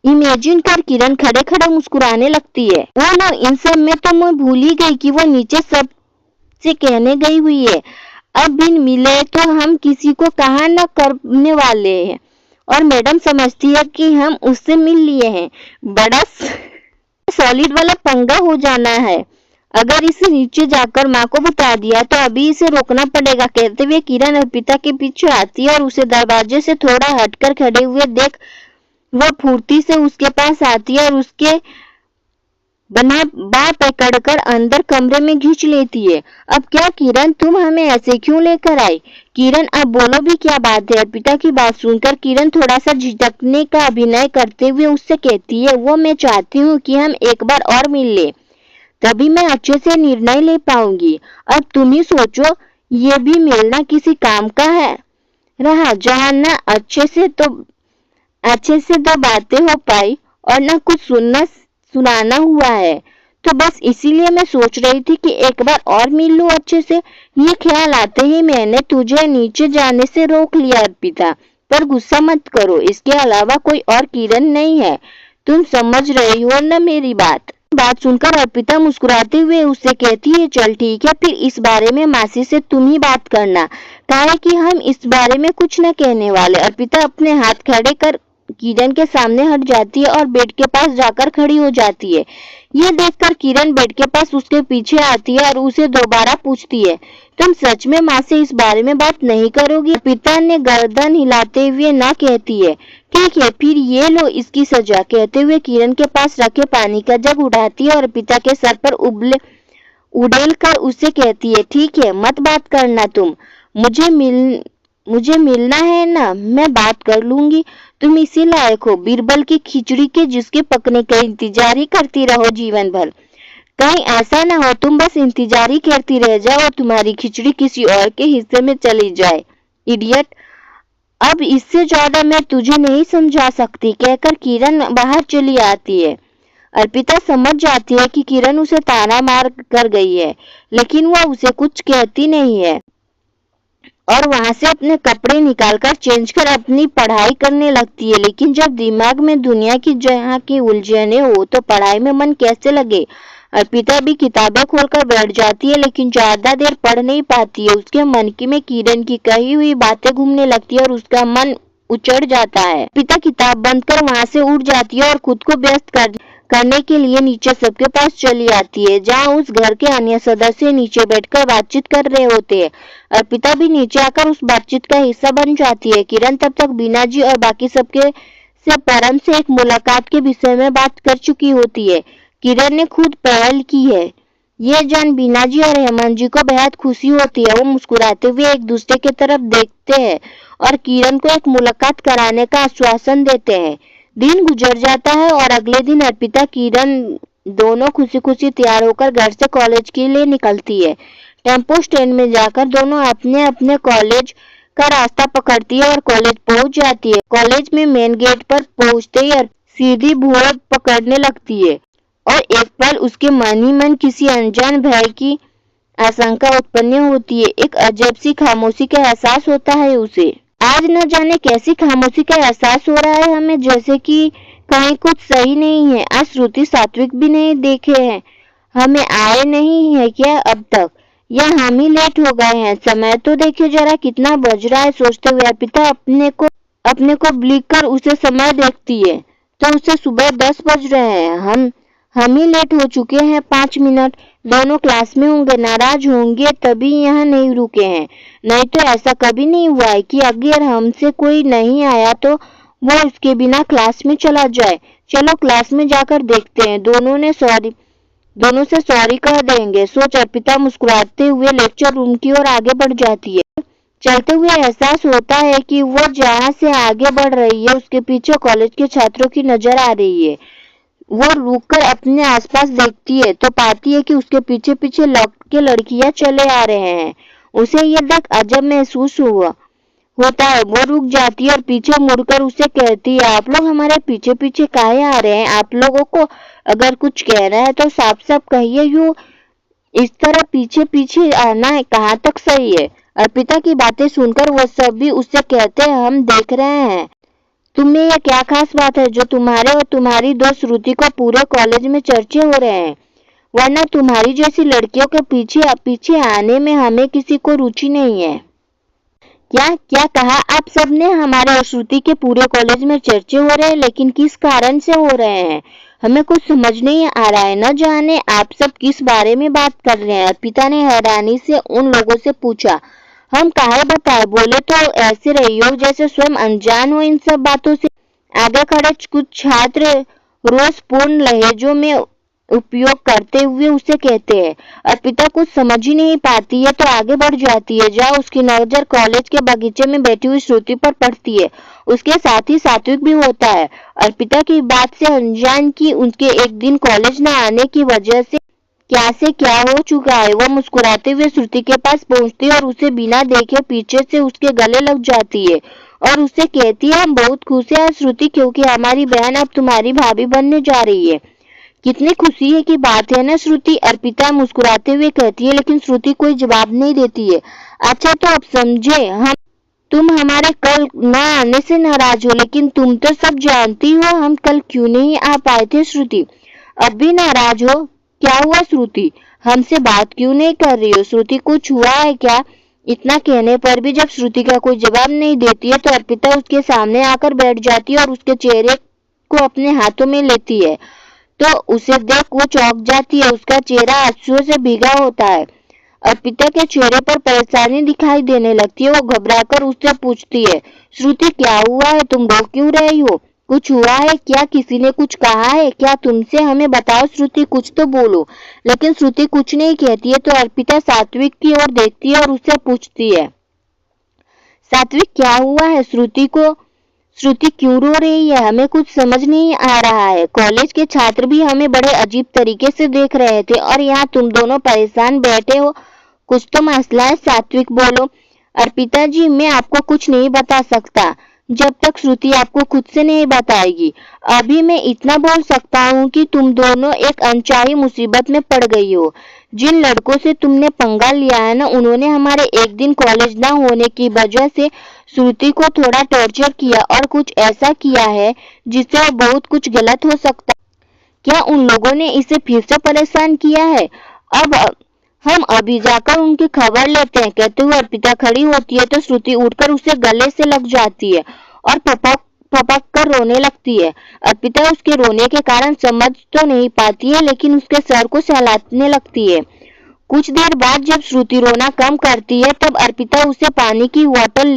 इमेजिन कर, किरण खड़े खड़े मुस्कुराने लगती है। वो ना, इन सब में तो मैं भूल ही गई कि वो नीचे सब से कहने गई हुई है, अब बिन मिले तो हम किसी को कहा न करने वाले हैं, और मैडम समझती है कि हम उससे मिल लिए हैं। बड़ा सॉलिड वाला पंगा हो जाना है। अगर इसे नीचे जाकर माँ को बता दिया तो अभी इसे रोकना पड़ेगा। कहते हुए किरण अर्पिता के पीछे आती है और उसे दरवाजे से थोड़ा हटकर खड़े हुए देख वह फुर्ती से उसके पास आती है और उसके बाह पकड़कर अंदर कमरे में खींच लेती है। अब क्या किरण, तुम हमें ऐसे क्यों लेकर आई? किरण, अब बोलो भी क्या बात है? अर्पिता की बात सुनकर किरण थोड़ा सा झिझकने का अभिनय करते हुए उससे कहती है, वो मैं चाहती हूँ कि हम एक बार और मिल ले, तभी मैं अच्छे से निर्णय ले पाऊंगी। अब तुम ही सोचो, ये भी मिलना किसी काम का है रहा, जहाँ न अच्छे से दो बातें हो पाई और न कुछ सुनाना हुआ है। तो बस इसीलिए मैं सोच रही थी कि एक बार और मिल लूं अच्छे से। ये ख्याल आते ही मैंने तुझे नीचे जाने से रोक लिया अर्पिता, पर गुस्सा मत करो, इसके अलावा कोई और किरण नहीं है। तुम समझ रही हो न मेरी बात? बात सुनकर अर्पिता मुस्कुराते हुए उससे कहती है, चल ठीक है, फिर इस बारे में मासी से तुम ही बात करना, कहा कि हम इस बारे में कुछ न कहने वाले। अर्पिता अपने हाथ खड़े कर किरण के सामने हट जाती है और बेड के पास जाकर खड़ी हो जाती है। यह देखकर किरण बेड के पास उसके पीछे आती है और उसे दोबारा पूछती है, तुम सच में माँ से इस बारे में बात नहीं करोगी? पिता ने गर्दन हिलाते हुए ना कहती है। ठीक है, फिर ये लो इसकी सजा। कहते हुए किरण के पास रखे पानी का जग उठाती है और पिता के सर पर उड़ेल कर उससे कहती है, ठीक है, मत बात करना तुम, मुझे मिलना है ना, मैं बात कर लूंगी। तुम इसी लायक हो बीरबल की खिचड़ी के, जिसके पकने का इंतजार ही करती रहो जीवन भर। कहीं ऐसा ना हो तुम बस इंतजार ही करती रह जाओ और तुम्हारी खिचड़ी किसी और के हिस्से में चली जाए। इडियट, अब इससे ज्यादा मैं तुझे नहीं समझा सकती, कहकर किरण बाहर चली आती है। अर्पिता समझ जाती है कि किरण उसे ताना मार कर गई है, लेकिन वह उसे कुछ कहती नहीं है और वहां से अपने कपड़े निकालकर चेंज कर अपनी पढ़ाई करने लगती है। लेकिन जब दिमाग में दुनिया की जहाँ की उलझने हो तो पढ़ाई में मन कैसे लगे? अर्पिता भी किताबें खोलकर बैठ जाती है, लेकिन ज्यादा देर पढ़ नहीं पाती है। उसके मन की में किरण की कही हुई बातें घूमने लगती है और उसका मन उचड़ जाता है। अर्पिता किताब बंद कर वहां से उठ जाती है और खुद को व्यस्त करने के लिए नीचे सबके पास चली आती है, जहां उस घर के अन्य सदस्य नीचे बैठकर बातचीत कर रहे होते हैं। अर्पिता भी नीचे आकर उस बातचीत का हिस्सा बन जाती है। किरण तब तक बीना जी और बाकी सबके से परम से एक मुलाकात के विषय में बात कर चुकी होती है। किरण ने खुद पहल की है। ये जान बीना जी और हेमंत जी को बेहद खुशी होती है। वो मुस्कुराते हुए एक दूसरे की तरफ देखते हैं और किरण को एक मुलाकात कराने का आश्वासन देते हैं। दिन गुजर जाता है और अगले दिन अर्पिता किरण दोनों खुशी खुशी तैयार होकर घर से कॉलेज के लिए निकलती है। टेम्पो स्टैंड में जाकर दोनों अपने अपने कॉलेज का रास्ता पकड़ती है और कॉलेज पहुंच जाती है। कॉलेज में मेन गेट पर पहुंचते ही सीधी भूख पकड़ने लगती है और एक पल उसके मन ही मन किसी अनजान भय की आशंका उत्पन्न होती है। एक अजब सी खामोशी का एहसास होता है उसे। आज न जाने कैसी खामोशी का एहसास हो रहा है हमें, जैसे कि कहीं कुछ सही नहीं है। आज श्रुति सात्विक भी नहीं देखे हैं, हमें आए नहीं है क्या अब तक, या हम ही लेट हो गए हैं। समय तो देखिए जरा कितना बज रहा है। सोचते हुए अर्पिता अपने को ब्लिक कर उसे समय देखती है तो उसे सुबह 10 बज रहे हैं। हम ही लेट हो चुके हैं 5 मिनट। दोनों क्लास में होंगे, नाराज होंगे तभी यहाँ नहीं रुके हैं। नहीं तो ऐसा कभी नहीं हुआ है कि अगर हमसे कोई नहीं आया तो वो उसके बिना क्लास में चला जाए। चलो क्लास में जाकर देखते हैं। दोनों से सॉरी कह देंगे। सोच अर्पिता मुस्कुराते हुए लेक्चर रूम की ओर आगे बढ़ जाती है। चलते हुए एहसास होता है कि वो जहाँ से आगे बढ़ रही है उसके पीछे कॉलेज के छात्रों की नजर आ रही है। वो रुककर अपने आसपास देखती है तो पाती है कि उसके पीछे पीछे लड़के लड़कियां चले आ रहे हैं। उसे ये देख अजब महसूस होता है। वो रुक जाती है और पीछे मुड़कर उसे कहती है, आप लोग हमारे पीछे पीछे काहे आ रहे हैं? आप लोगों को अगर कुछ कहना है तो साफ साफ कहिए, यूं इस तरह पीछे पीछे आना है कहाँ तक सही है? अर्पिता की बातें सुनकर वो सब भी उससे कहते हैं, हम देख रहे हैं। तुम्हें यह क्या खास बात है जो तुम्हारे और तुम्हारी दोस्त श्रुति को पूरे कॉलेज में चर्चे हो रहे हैं? वरना तुम्हारी जैसी लड़कियों के पीछे पीछे आने में हमें किसी को रुचि नहीं है। क्या कहा आप सबने? हमारे और श्रुति के पूरे कॉलेज में चर्चे हो रहे हैं, लेकिन किस कारण से हो रहे हैं हमें कुछ समझ नहीं आ रहा है। न जाने आप सब किस बारे में बात कर रहे हैं? अर्पिता ने हैरानी से उन लोगों से पूछा। हम काहे बताए? बोले तो ऐसे रहियो जैसे स्वयं अनजान हो इन सब बातों से। आगे खड़े कुछ छात्र रोषपूर्ण लहजों में उपयोग करते हुए उसे कहते हैं। अर्पिता कुछ समझ ही नहीं पाती है तो आगे बढ़ जाती है, जहाँ उसकी नजर कॉलेज के बगीचे में बैठी हुई श्रुति पर पड़ती है। उसके साथ ही सात्विक भी होता है। अर्पिता की बात से अनजान कि उनके एक दिन कॉलेज न आने की वजह से क्या हो चुका है। वो मुस्कुराते हुए श्रुति के पास पहुंचती है और उसे बिना देखे पीछे से उसके गले लग जाती है और उससे कहती है, हम बहुत खुश हैं श्रुति, क्योंकि हमारी बहन अब तुम्हारी भाभी बनने जा रही है। कितनी खुशी है की बात है ना श्रुति? अर्पिता मुस्कुराते हुए कहती है, लेकिन श्रुति कोई जवाब नहीं देती है। अच्छा तो अब समझे, तुम हमारे कल न आने से नाराज हो, लेकिन तुम तो सब जानती हो हम कल क्यों नहीं आ पाए थे श्रुति। अब भी नाराज हो? क्या हुआ श्रुति? हमसे बात क्यों नहीं कर रही हो? श्रुति कुछ हुआ है क्या? इतना कहने पर भी जब श्रुति का कोई जवाब नहीं देती है तो अर्पिता उसके सामने आकर बैठ जाती है और उसके चेहरे को अपने हाथों में लेती है तो उसे देख वो चौंक जाती है। उसका चेहरा आंसुओं से भीगा होता है। अर्पिता के चेहरे पर परेशानी दिखाई देने लगती है। वो घबराकर उससे पूछती है, श्रुति क्या हुआ है? तुम रो क्यों रही हो? कुछ हुआ है क्या? किसी ने कुछ कहा है क्या तुमसे? हमें बताओ श्रुति, कुछ तो बोलो। लेकिन श्रुति कुछ नहीं कहती है तो अर्पिता सात्विक की ओर देखती है और उससे पूछती है, सात्विक क्या हुआ है? श्रुति क्यों रो रही है? हमें कुछ समझ नहीं आ रहा है। कॉलेज के छात्र भी हमें बड़े अजीब तरीके से देख रहे थे और यहाँ तुम दोनों परेशान बैठे हो। कुछ तो मसला है, सात्विक बोलो। अर्पिता जी, मैं आपको कुछ नहीं बता सकता जब तक श्रुति आपको खुद से नहीं बताएगी। अभी मैं इतना बोल सकता हूँ कि तुम दोनों एक अनचाही मुसीबत में पड़ गई हो। जिन लड़कों से तुमने पंगा लिया है ना, उन्होंने हमारे एक दिन कॉलेज ना होने की वजह से श्रुति को थोड़ा टॉर्चर किया और कुछ ऐसा किया है जिससे बहुत कुछ गलत हो सकता। क्या उन लोगों ने इसे फिर से परेशान किया है? अब हम अभी जाकर उनकी खबर लेते हैं। कहते हुए अर्पिता खड़ी होती है तो श्रुति उठकर उसे गले से लग जाती है और पपक कर रोने लगती है। अर्पिता उसके रोने के कारण समझ तो नहीं पाती है, लेकिन उसके सर को सहलाने लगती है। कुछ देर बाद जब श्रुति रोना कम करती है तब अर्पिता उसे पानी की बोतल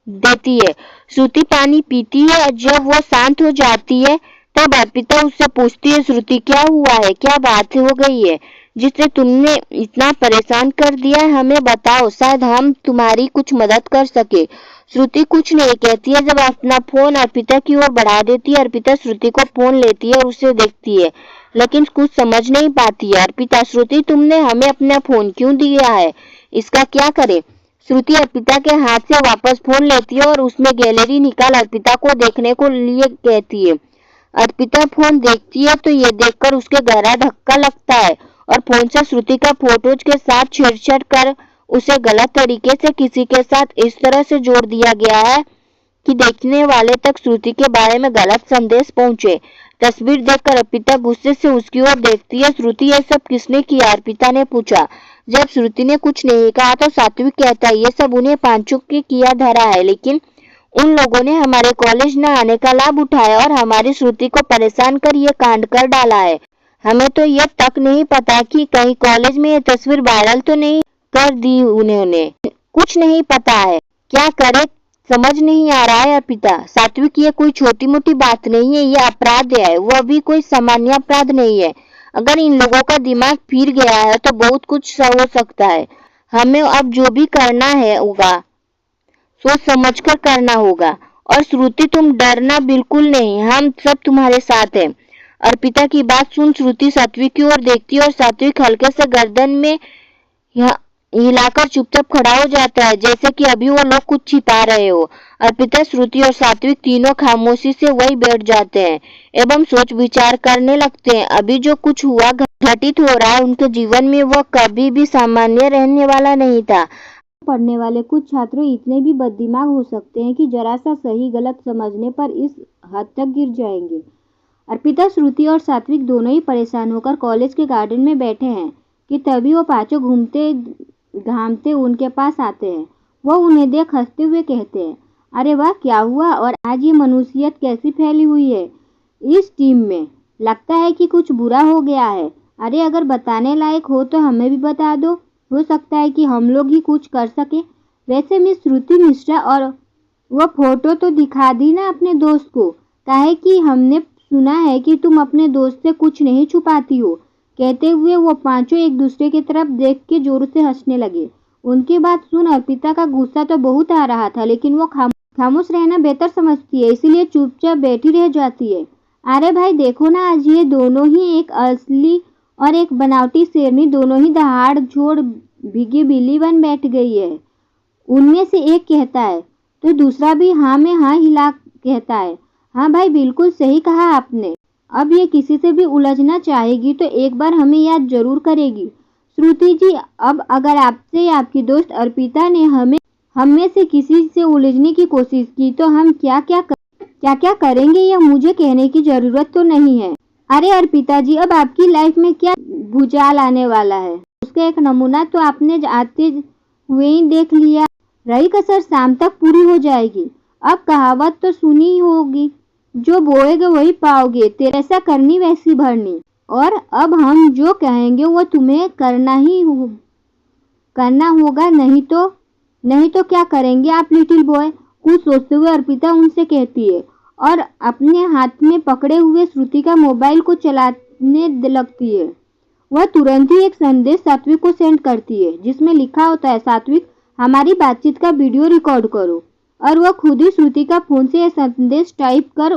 देती है। श्रुति पानी पीती है और जब वो शांत हो जाती है तब अर्पिता उससे पूछती है, श्रुति क्या हुआ है, क्या बात हो गई है जिससे तुमने इतना परेशान कर दिया है, हमें बताओ, शायद हम तुम्हारी कुछ मदद कर सके। श्रुति कुछ नहीं कहती है। जब अपना फोन अर्पिता की ओर बढ़ा देती है, अर्पिता श्रुति को फोन लेती है और उसे देखती है, लेकिन कुछ समझ नहीं पाती है। अर्पिता, श्रुति तुमने हमें अपना फोन क्यों दिया है, इसका क्या करें? श्रुति अर्पिता के हाथ से वापस फोन लेती है और उसमें गैलरी निकाल अर्पिता को देखने को लिए कहती है। अर्पिता फोन देखती है तो ये देखकर उसके गहरा धक्का लगता है और फोन से श्रुति का फोटोज के साथ छेड़छाड़ कर उसे गलत तरीके से किसी के साथ इस तरह से जोड़ दिया गया है कि देखने वाले तक श्रुति के बारे में गलत संदेश पहुंचे। तस्वीर देखकर अर्पिता गुस्से से उसकी ओर देखती है। श्रुति, ये सब किसने किया? अर्पिता ने पूछा। जब श्रुति ने कुछ नहीं कहा तो सात्विक कहता है, ये सब उन्हें पांचों की किया धरा है, लेकिन उन लोगों ने हमारे कॉलेज न आने का लाभ उठाया और हमारी श्रुति को परेशान कर ये कांड कर डाला है। हमें तो ये तक नहीं पता कि कहीं कॉलेज में ये तस्वीर वायरल तो नहीं कर दी उन्होंने। कुछ नहीं पता है, क्या करे समझ नहीं आ रहा है अर्पिता। सात्विक, ये कोई छोटी मोटी बात नहीं है, ये अपराध है, वो भी कोई सामान्य अपराध नहीं है। अगर इन लोगों का दिमाग फिर गया है तो बहुत कुछ हो सकता है। हमें अब जो भी करना है होगा सोच समझकर करना होगा। और श्रुति, तुम डरना बिल्कुल नहीं, हम सब तुम्हारे साथ हैं। अर्पिता की बात सुन श्रुति सात्विक की ओर देखती है और सात्विक हल्के से गर्दन में हिलाकर चुपचाप खड़ा हो जाता है, जैसे कि अभी वो लोग कुछ छिपा रहे हो। अर्पिता, श्रुति और सात्विक तीनों खामोशी से वही बैठ जाते हैं एवं सोच विचार करने लगते हैं। अभी जो कुछ हुआ घटित हो रहा है उनके जीवन में वो कभी भी सामान्य रहने वाला नहीं था। पढ़ने वाले कुछ छात्र इतने भी बददिमाग हो सकते हैं कि जरा सा सही गलत समझने पर इस हद तक गिर जाएंगे। अर्पिता, श्रुति और सात्विक दोनों ही परेशान होकर कॉलेज के गार्डन में बैठे हैं कि तभी वो पांचों घूमते घामते उनके पास आते हैं। वो उन्हें देख हंसते हुए कहते हैं, अरे वाह, क्या हुआ और आज ये मनुष्यत कैसी फैली हुई है इस टीम में, लगता है कि कुछ बुरा हो गया है। अरे अगर बताने लायक हो तो हमें भी बता दो, हो सकता है कि हम लोग ही कुछ कर सके। वैसे मिस श्रुति मिश्रा, और वो फोटो तो दिखा दी ना अपने दोस्त को, काहे कि हमने सुना है कि तुम अपने दोस्त से कुछ नहीं छुपाती हो। कहते हुए वो पांचों एक दूसरे की तरफ देख के जोर से हंसने लगे। उनकी बात सुन अर्पिता का गुस्सा तो बहुत आ रहा था, लेकिन वो खामोश रहना बेहतर समझती है, इसीलिए चुपचाप बैठी रह जाती है। अरे भाई देखो ना, आज ये दोनों ही, एक असली और एक बनावटी शेरनी, दोनों ही दहाड़ छोड़ भीगी बिल्ली बन बैठ गई है। उनमें से एक कहता है तो दूसरा भी हाँ में हाँ हिला कहता है। हाँ भाई, बिल्कुल सही कहा आपने। अब ये किसी से भी उलझना चाहेगी तो एक बार हमें याद जरूर करेगी। श्रुति जी, अब अगर आपसे या आपकी दोस्त अर्पिता ने हम में से किसी से उलझने की कोशिश की तो हम क्या क्या करेंगे यह मुझे कहने की जरूरत तो नहीं है। अरे अर्पिता जी, अब आपकी लाइफ में क्या भूचाल आने वाला है उसका एक नमूना तो आपने आते हुए ही देख लिया। रही कसर शाम तक पूरी हो जाएगी। अब कहावत तो सुनी होगी, जो बोएगे वही पाओगे, तेरे ऐसा करनी वैसी भरनी। और अब हम जो कहेंगे वो तुम्हें करना होगा, नहीं तो क्या करेंगे आप लिटिल बॉय? कुछ सोचते हुए अर्पिता उनसे कहती है और अपने हाथ में पकड़े हुए श्रुति का मोबाइल को चलाने लगती है। वह तुरंत ही एक संदेश सात्विक को सेंड करती है जिसमें लिखा होता है, सात्विक हमारी बातचीत का वीडियो रिकॉर्ड करो। और वह खुद ही श्रुति का फोन से यह संदेश टाइप कर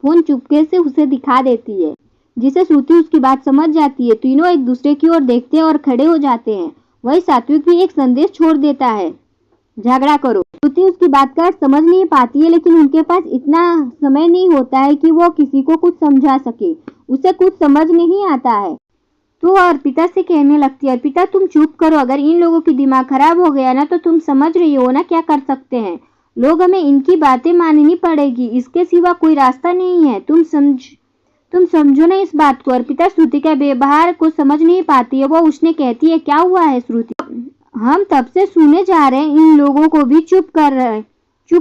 फोन चुपके से उसे दिखा देती है, जिसे श्रुति उसकी बात समझ जाती है। तीनों एक दूसरे की ओर देखते हैं और खड़े हो जाते हैं। वही सात्विक भी एक संदेश छोड़ देता है, झगड़ा करो। श्रुति उसकी बात का समझ नहीं पाती है, लेकिन उनके पास इतना समय नहीं होता है कि वो किसी को कुछ समझा सके। उसे कुछ समझ नहीं आता है तो अर्पिता से कहने लगती है, अर्पिता तुम चुप करो, अगर इन लोगों की दिमाग खराब हो गया ना तो तुम समझ रही हो ना क्या कर सकते हैं लोग, हमें इनकी बातें माननी पड़ेगी, इसके सिवा कोई रास्ता नहीं है। तुम समझो ना इस बात को। अर्पिता श्रुति के व्यवहार को समझ नहीं पाती है। वो उसने कहती है, क्या हुआ है श्रुति? हम तब से सुने जा रहे हैं इन लोगों को भी चुप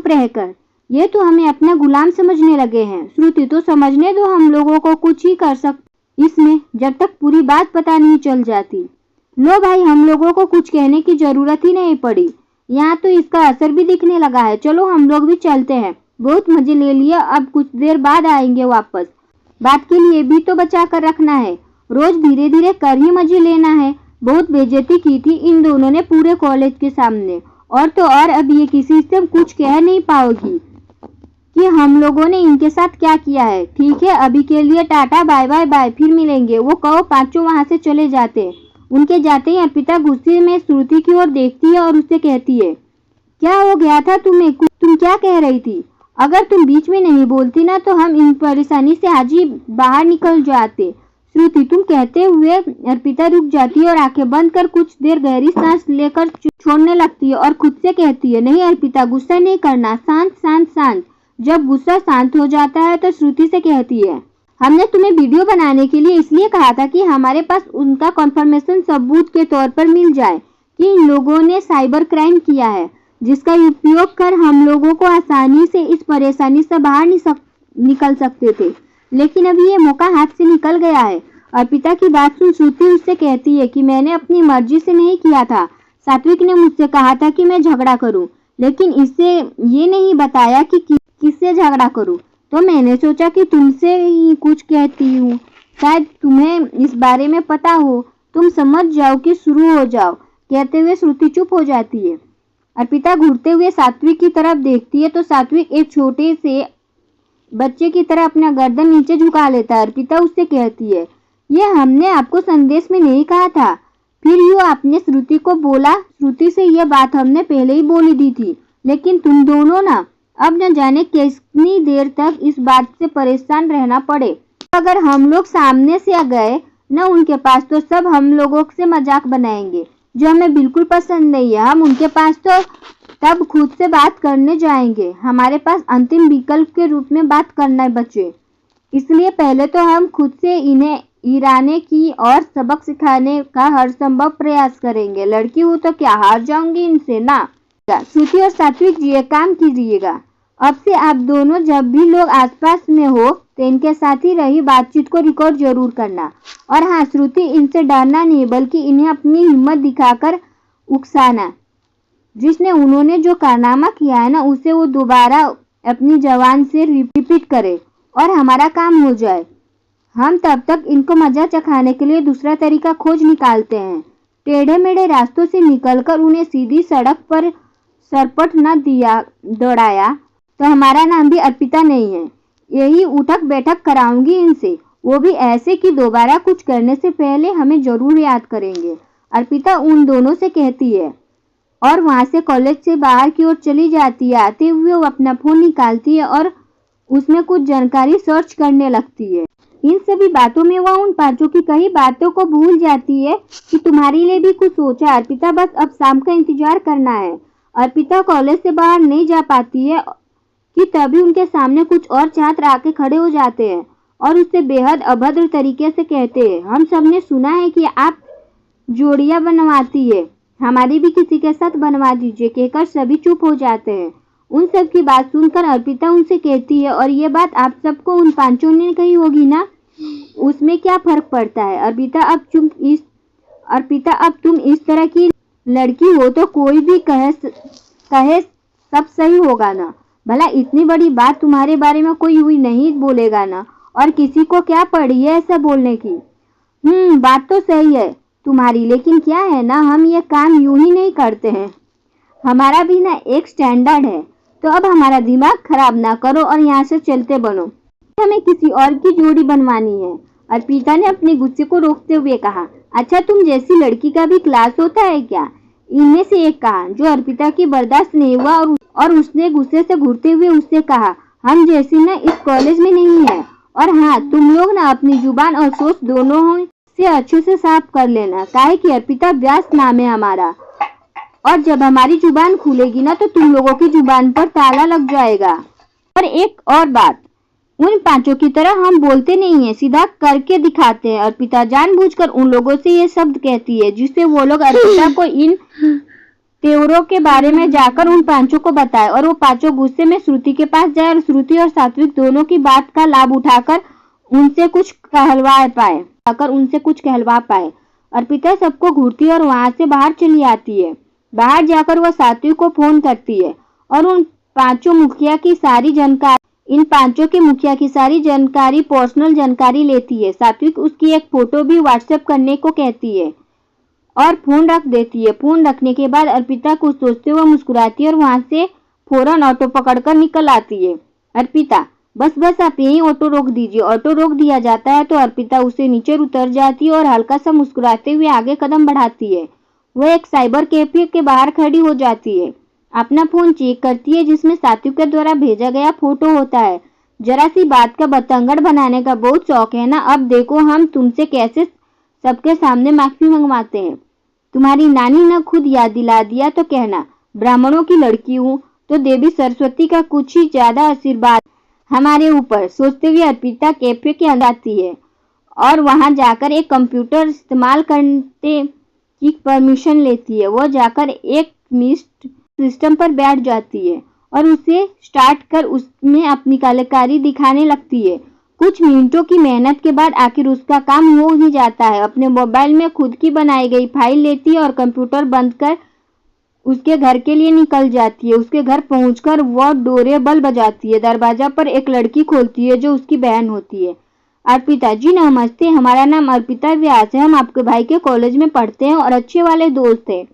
रहकर ये तो हमें अपना गुलाम समझने लगे हैं। श्रुति तो समझने दो, हम लोगों को कुछ ही कर सकते इसमें, जब तक पूरी बात पता नहीं चल जाती। लो भाई, हम लोगों को कुछ कहने की जरूरत ही नहीं पड़ी, यहाँ तो इसका असर भी दिखने लगा है। चलो हम लोग भी चलते हैं, बहुत मजे ले लिए, अब कुछ देर बाद आएंगे वापस। बात के लिए भी तो बचा कर रखना है, रोज धीरे धीरे कर ही मजे लेना है। बहुत बेइज्जती की थी इन दोनों ने पूरे कॉलेज के सामने, और तो और अब ये किसी से कुछ कह नहीं पाओगी कि हम लोगों ने इनके साथ क्या किया है। ठीक है, अभी के लिए टाटा, बाय बाय बाय, फिर मिलेंगे। वो कहो पांचों वहां से चले जाते। उनके जाते ही अर्पिता गुस्से में श्रुति की ओर देखती है और उससे कहती है, क्या हो गया था तुम्हें? तुम क्या कह रही थी? अगर तुम बीच में नहीं बोलती ना तो हम इन परेशानी से आज ही बाहर निकल जाते। श्रुति, तुम कहते हुए अर्पिता रुक जाती है और आंखें बंद कर कुछ देर गहरी सांस लेकर छोड़ने लगती है और खुद से कहती है, नहीं अर्पिता, गुस्सा नहीं करना, शांत शांत शांत। जब गुस्सा शांत हो जाता है तो श्रुति से कहती है, हमने तुम्हें वीडियो बनाने के लिए इसलिए कहा था कि हमारे पास उनका कंफर्मेशन सबूत के तौर पर मिल जाए कि इन लोगों ने साइबर क्राइम किया है, जिसका उपयोग कर हम लोगों को आसानी से इस परेशानी से बाहर निकल सकते थे। लेकिन अभी ये मौका हाथ से निकल गया है। अर्पिता की बात सुन श्रुति उससे कहती है कि मैंने अपनी मर्जी से नहीं किया था। सात्विक ने मुझसे कहा था कि मैं झगड़ा करूं, लेकिन इससे ये नहीं बताया कि किससे झगड़ा करूं, तो मैंने सोचा कि तुमसे ही कुछ कहती हूँ, शायद तुम्हें इस बारे में पता हो, तुम समझ जाओ कि शुरू हो जाओ। कहते हुए श्रुति चुप हो जाती है। अर्पिता घूरते हुए सात्विक की तरफ देखती है तो सात्विक एक छोटे से बच्चे की तरह अपना गर्दन नीचे झुका लेता है। अर्पिता उससे कहती है, ये हमने आपको संदेश में नहीं कहा था, फिर यूँ आपने श्रुति को बोला। श्रुति से यह बात हमने पहले ही बोली दी थी, लेकिन तुम दोनों ना अब न जाने कितनी देर तक इस बात से परेशान रहना पड़े। अगर हम लोग सामने से आ गए न उनके पास तो सब हम लोगों से मजाक बनाएंगे, जो हमें बिल्कुल पसंद नहीं है। हम उनके पास तो तब खुद से बात करने जाएंगे। हमारे पास अंतिम विकल्प के रूप में बात करना है बच्चे, इसलिए पहले तो हम खुद से इन्हें ईराने की और सबक सिखाने का हर संभव प्रयास करेंगे। लड़की हूँ तो क्या हार जाऊंगी इनसे ना। श्रुति और सात्विक जी एक काम कीजिएगा, अब से आप दोनों जब भी लोग आसपास में हो तो इनके साथ ही रही बातचीत को रिकॉर्ड जरूर करना। और हाँ श्रुति, इनसे डरना नहीं बल्कि इन्हें अपनी हिम्मत दिखाकर उकसाना। जिसने उन्होंने जो कारनामा किया है ना उसे वो दोबारा अपनी जबान से रिपीट करे और हमारा काम हो जाए। हम तब तक इनको मजा चखाने के लिए दूसरा तरीका खोज निकालते हैं। टेढ़े मेढ़े रास्तों से निकलकर उन्हें सीधी सड़क पर सरपट न दिया दौड़ाया तो हमारा नाम भी अर्पिता नहीं है। यही उठक बैठक कराऊंगी इनसे, वो भी ऐसे कि दोबारा कुछ करने से पहले हमें जरूर याद करेंगे। अर्पिता उन दोनों से कहती है और वहां से कॉलेज से बाहर की ओर चली जाती है। आते हुए वो अपना फोन निकालती है और उसमें कुछ जानकारी सर्च करने लगती है। इन सभी बातों में वह उन पांचों की कई बातों को भूल जाती है कि तुम्हारे लिए भी कुछ सोचा। अर्पिता बस अब शाम का इंतजार करना है। अर्पिता कॉलेज से बाहर नहीं जा पाती है कि तभी उनके सामने कुछ और छात्र आके खड़े हो जाते हैं और उससे बेहद अभद्र तरीके से कहते हैं, हम सबने सुना है कि आप जोड़ियां बनवाती है, हमारी भी किसी के साथ बनवा दीजिए। कहकर सभी चुप हो जाते हैं। उन सब की बात सुनकर अर्पिता उनसे कहती है, और ये बात आप सबको उन पांचों ने कही होगी ना, उसमें क्या फर्क पड़ता है? अर्पिता अब तुम इस तरह की लड़की हो तो कोई भी कहे सब सही होगा ना। भला इतनी बड़ी बात तुम्हारे बारे में कोई हुई नहीं बोलेगा ना, और किसी को क्या पड़ी है ऐसा बोलने की। बात तो सही है तुम्हारी, लेकिन क्या है ना, हम ये काम यूं ही नहीं करते हैं, हमारा भी ना एक स्टैंडर्ड है। तो अब हमारा दिमाग खराब ना करो और यहाँ से चलते बनो, हमें किसी और की जोड़ी बनवानी है। अर्पिता ने अपने गुस्से को रोकते हुए कहा, अच्छा तुम जैसी लड़की का भी क्लास होता है क्या? इनमें से एक कहा, जो अर्पिता की बर्दाश्त नहीं हुआ और उसने गुस्से से घूरते हुए उससे कहा, हम जैसी ना इस कॉलेज में नहीं है। और हाँ, तुम लोग ना अपनी जुबान और सोच दोनों से अच्छे से साफ कर लेना, काहे कि अर्पिता व्यास नाम है हमारा, और जब हमारी जुबान खुलेगी ना तो तुम लोगों की जुबान पर ताला लग जाएगा। और एक और बात, उन पांचों की तरह हम बोलते नहीं है, सीधा करके दिखाते हैं। अर्पिता जानबूझकर उन लोगों से ये शब्द कहती है जिससे वो लोग अर्पिता को इन तेवरों के बारे में जाकर उन पांचों को बताए और वो पांचों गुस्से में श्रुति के पास जाए और श्रुति और सात्विक दोनों की बात का लाभ उठाकर उनसे कुछ कहलवा पाए। अर्पिता सबको घूरती और वहां से बाहर चली आती है। बाहर जाकर वह सात्विक को फोन करती है और इन पांचों की मुखिया की सारी जानकारी पर्सनल जानकारी लेती है। सात्विक उसकी एक फोटो भी व्हाट्सएप करने को कहती है और फोन रख देती है। फोन रखने के बाद अर्पिता कुछ सोचते हुए मुस्कुराती है और वहां से फौरन ऑटो पकड़कर निकल आती है। अर्पिता, बस आप यहीं ऑटो रोक दीजिए। ऑटो रोक दिया जाता है तो अर्पिता उससे नीचे उतर जाती है और हल्का सा मुस्कुराते हुए आगे कदम बढ़ाती है। वह एक साइबर कैफे के बाहर खड़ी हो जाती है। अपना फोन चेक करती है जिसमें सात्विक के द्वारा भेजा गया फोटो होता है। जरा सी बात का बतंगड़ बनाने का बहुत शौक है ना। अब देखो हम तुमसे कैसे सबके सामने माफी मंगवाते हैं। तुम्हारी नानी ने खुद याद दिला दिया तो कहना। ब्राह्मणों की लड़की हूँ तो देवी सरस्वती का कुछ ही ज्यादा आशीर्वाद हमारे ऊपर। सोचते हुए अर्पिता कैफे के अंदर आती है और वहां जाकर एक कंप्यूटर इस्तेमाल करने की परमिशन लेती है। वो जाकर एक सिस्टम पर बैठ जाती है और उसे स्टार्ट कर उसमें अपनी कलाकारी दिखाने लगती है। कुछ मिनटों की मेहनत के बाद आखिर उसका काम हो ही जाता है। अपने मोबाइल में खुद की बनाई गई फाइल लेती है और कंप्यूटर बंद कर उसके घर के लिए निकल जाती है। उसके घर पहुंचकर वो डोरेबल बजाती है। दरवाजा पर एक लड़की खोलती है जो उसकी बहन होती है। अर्पिता जी नमस्ते, हमारा नाम अर्पिता व्यास है। हम आपके भाई के कॉलेज में पढ़ते हैं और अच्छे वाले दोस्त हैं।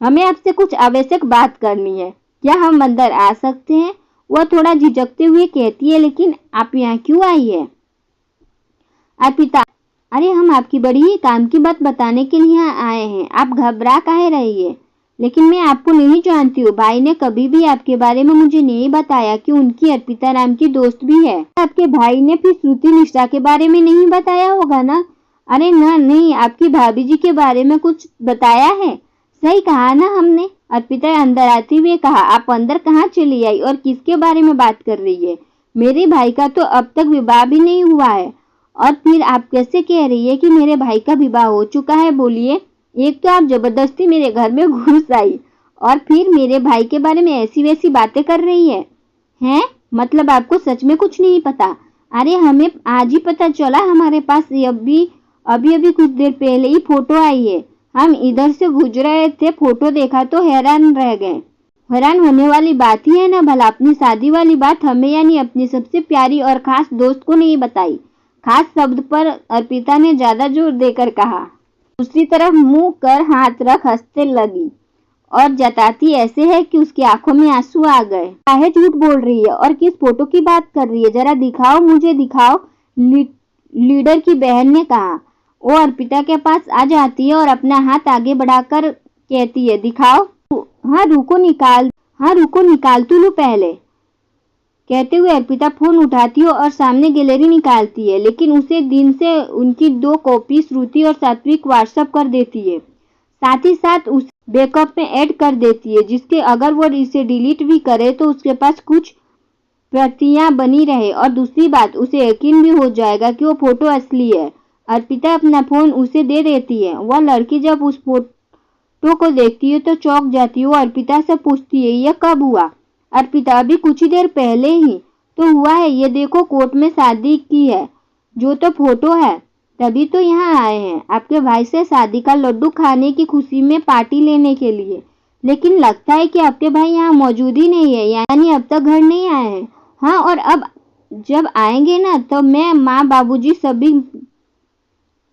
हमें आपसे कुछ आवश्यक बात करनी है। क्या हम अंदर आ सकते हैं? वह थोड़ा झिझकते हुए कहती है, लेकिन आप यहाँ क्यों आई है? अर्पिता, अरे हम आपकी बड़ी ही काम की बात बताने के लिए यहाँ आए हैं। आप घबरा काहे रही है? लेकिन मैं आपको नहीं जानती हूँ। भाई ने कभी भी आपके बारे में मुझे नहीं बताया कि उनकी अर्पिता नाम की दोस्त भी है। आपके भाई ने फिर श्रुति मिश्रा के बारे में नहीं बताया होगा ना? अरे ना, नहीं, आपकी भाभी जी के बारे में कुछ बताया है। सही कहा ना हमने? अर्पिता अंदर आते हुए कहा। आप अंदर कहाँ चली आई और किसके बारे में बात कर रही है? मेरे भाई का तो अब तक विवाह भी नहीं हुआ है और फिर आप कैसे कह रही है कि मेरे भाई का विवाह हो चुका है? बोलिए। एक तो आप जबरदस्ती मेरे घर में घुस आई और फिर मेरे भाई के बारे में ऐसी वैसी बातें कर रही है। हैं? मतलब आपको सच में कुछ नहीं पता? अरे हमें आज ही पता चला। हमारे पास अभी कुछ देर पहले ही फोटो आई है। हम इधर से गुजर रहे थे, फोटो देखा तो हैरान रह गए। हैरान होने वाली बात ही है ना भला। अपनी शादी वाली बात हमें यानी अपनी सबसे प्यारी और खास दोस्त को नहीं बताई। खास शब्द पर अर्पिता ने ज्यादा जोर देकर कहा। दूसरी तरफ मुंह कर हाथ रख हंसने लगी और जताती ऐसे है कि उसकी आंखों में आंसू आ गए। काहे झूठ बोल रही है और किस फोटो की बात कर रही है? जरा दिखाओ, मुझे दिखाओ, लीडर की बहन ने कहा। वो अर्पिता के पास आ जाती है और अपना हाथ आगे बढ़ाकर कहती है, दिखाओ। हाँ रुको निकाल तो लो पहले। कहते हुए अर्पिता फोन उठाती है और सामने गैलरी निकालती है, लेकिन उसे दिन से उनकी 2 कॉपी श्रुति और सात्विक व्हाट्सएप कर देती है। साथ ही साथ उस बैकअप में ऐड कर देती है, जिसके अगर वो इसे डिलीट भी करे तो उसके पास कुछ प्रतियां बनी रहे। और दूसरी बात, उसे यकीन भी हो जाएगा कि वो फोटो असली है। अर्पिता अपना फोन उसे दे देती है। वह लड़की जब उस फोटो को देखती है तो चौंक जाती है। वो अर्पिता से पूछती है, यह कब हुआ? अर्पिता, अभी कुछ ही देर पहले ही तो हुआ है। ये देखो, कोर्ट में शादी की है जो तो फोटो है, तभी तो यहाँ आए हैं आपके भाई से शादी का लड्डू खाने की खुशी में पार्टी लेने के लिए। लेकिन लगता है कि आपके भाई यहाँ मौजूद ही नहीं है, यानी अब तक घर नहीं आए हैं। हाँ, और अब जब आएंगे ना तो मैं, माँ, बाबूजी सभी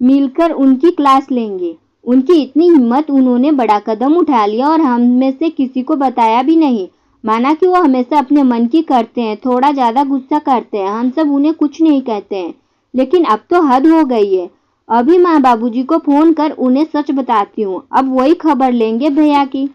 मिलकर उनकी क्लास लेंगे। उनकी इतनी हिम्मत, उन्होंने बड़ा कदम उठा लिया और हम में से किसी को बताया भी नहीं। माना कि वो हमेशा अपने मन की करते हैं, थोड़ा ज्यादा गुस्सा करते हैं। हम सब उन्हें कुछ नहीं कहते हैं, लेकिन अब तो हद हो गई है। अभी माँ बाबूजी को फोन कर उन्हें सच बताती हूँ। अब वही खबर लेंगे भैया की।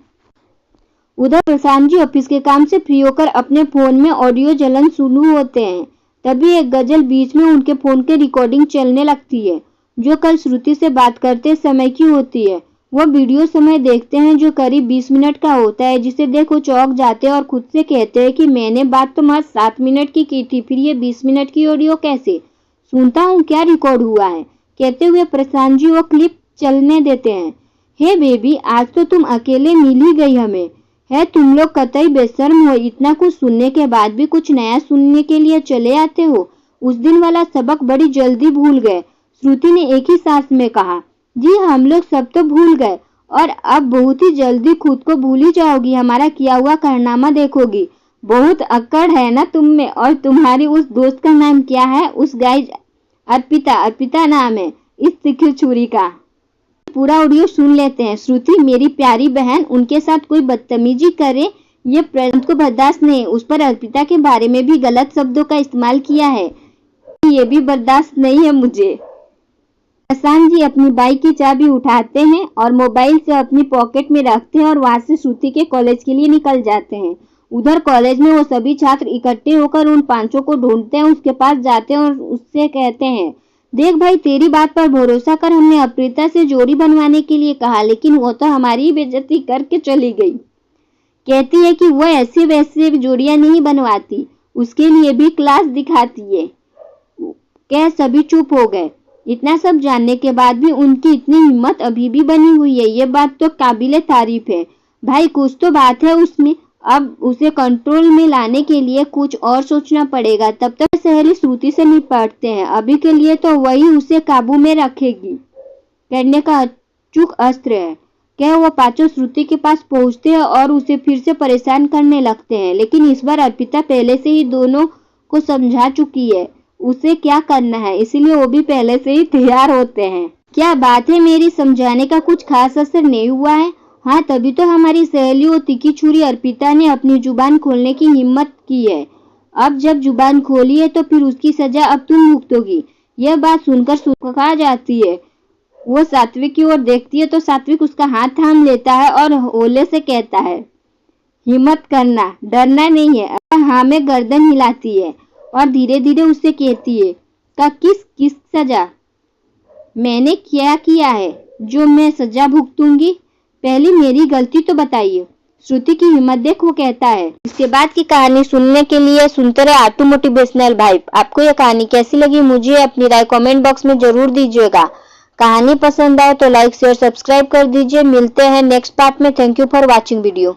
उधर प्रशांत जी ऑफिस के काम से फ्री होकर अपने फोन में ऑडियो जलन शुरू होते हैं। तभी एक गजल बीच में उनके फोन की रिकॉर्डिंग चलने लगती है, जो कल श्रुति से बात करते समय की होती है। वो वीडियो समय देखते हैं जो करीब 20 मिनट का होता है, जिसे देख वो चौंक जाते हैं और खुद से कहते हैं कि मैंने बात तो महज 7 मिनट की थी, फिर ये 20 मिनट की ऑडियो कैसे? सुनता हूँ क्या रिकॉर्ड हुआ है? कहते हुए प्रशांत जी वो क्लिप चलने देते हैं। हे बेबी, आज तो तुम अकेले मिल ही गई हमें। है तुम लोग कतई बेशर्म हो, इतना कुछ सुनने के बाद भी कुछ नया सुनने के लिए चले आते हो। उस दिन वाला सबक बड़ी जल्दी भूल गए, श्रुति ने एक ही सांस में कहा। जी हम लोग सब तो भूल गए और अब बहुत ही जल्दी खुद को भूल ही जाओगी, हमारा किया हुआ कारनामा देखोगी। बहुत अक्कड़ है ना तुम में। और तुम्हारी उस दोस्त का नाम क्या है? उस गाइस अर्पिता नाम है इस तिखी छुरी का। पूरा ऑडियो सुन लेते हैं। श्रुति मेरी प्यारी बहन, उनके साथ कोई बदतमीजी करे ये प्रेम को बर्दाश्त नहीं। उस पर अर्पिता के बारे में भी गलत शब्दों का इस्तेमाल किया है, ये भी बर्दाश्त नहीं है मुझे। प्रशांत जी अपनी बाइक की चाबी उठाते हैं और मोबाइल से अपनी पॉकेट में रखते हैं और वहां से श्रुति के कॉलेज के लिए निकल जाते हैं। उधर कॉलेज में वो सभी छात्र इकट्ठे होकर उन पांचों को ढूंढते हैं, उसके पास जाते हैं और उससे कहते हैं, देख भाई तेरी बात पर भरोसा कर, हमने अर्पिता से जोड़ी बनवाने के लिए कहा लेकिन वो तो हमारी ही बेइज्जती करके चली गई। कहती है कि वो ऐसे वैसे जोड़ियां नहीं बनवाती, उसके लिए भी क्लास दिखाती है। कह सभी चुप हो गए। इतना सब जानने के बाद भी उनकी इतनी हिम्मत अभी भी बनी हुई है, ये बात तो काबिले तारीफ है। भाई कुछ तो बात है उसमें, अब उसे कंट्रोल में लाने के लिए कुछ और सोचना पड़ेगा। तब तक सहेली श्रुति से निपटते हैं, अभी के लिए तो वही उसे काबू में रखेगी करने का अचूक अस्त्र है। क्या वो पांचों श्रुति के पास पहुंचते हैं और उसे फिर से परेशान करने लगते हैं, लेकिन इस बार अर्पिता पहले से ही दोनों को समझा चुकी है उसे क्या करना है, इसीलिए वो भी पहले से ही तैयार होते हैं। क्या बात है, मेरी समझाने का कुछ खास असर नहीं हुआ है? हाँ, तभी तो हमारी सहेली वो तिखी छुरी अर्पिता ने अपनी जुबान खोलने की हिम्मत की है। अब जब जुबान खोली है तो फिर उसकी सजा अब तुम भुगतोगी। यह बात सुनकर सुखा जाती है। वो सात्विक की ओर देखती है तो सात्विक उसका हाथ थाम लेता है और ओले से कहता है, हिम्मत करना, डरना नहीं है। हाँ में गर्दन हिलाती है और धीरे धीरे उससे कहती है, का किस सजा? मैंने क्या किया है जो मैं सजा भुगतूंगी? पहली मेरी गलती तो बताइए। श्रुति की हिम्मत देख, वो कहता है। इसके बाद की कहानी सुनने के लिए सुनते रहे आटू मोटिवेशनल वाइब। आपको यह कहानी कैसी लगी मुझे अपनी राय कमेंट बॉक्स में जरूर दीजिएगा। कहानी पसंद आए तो लाइक शेयर सब्सक्राइब कर दीजिए। मिलते हैं नेक्स्ट पार्ट में। Thank you for watching video.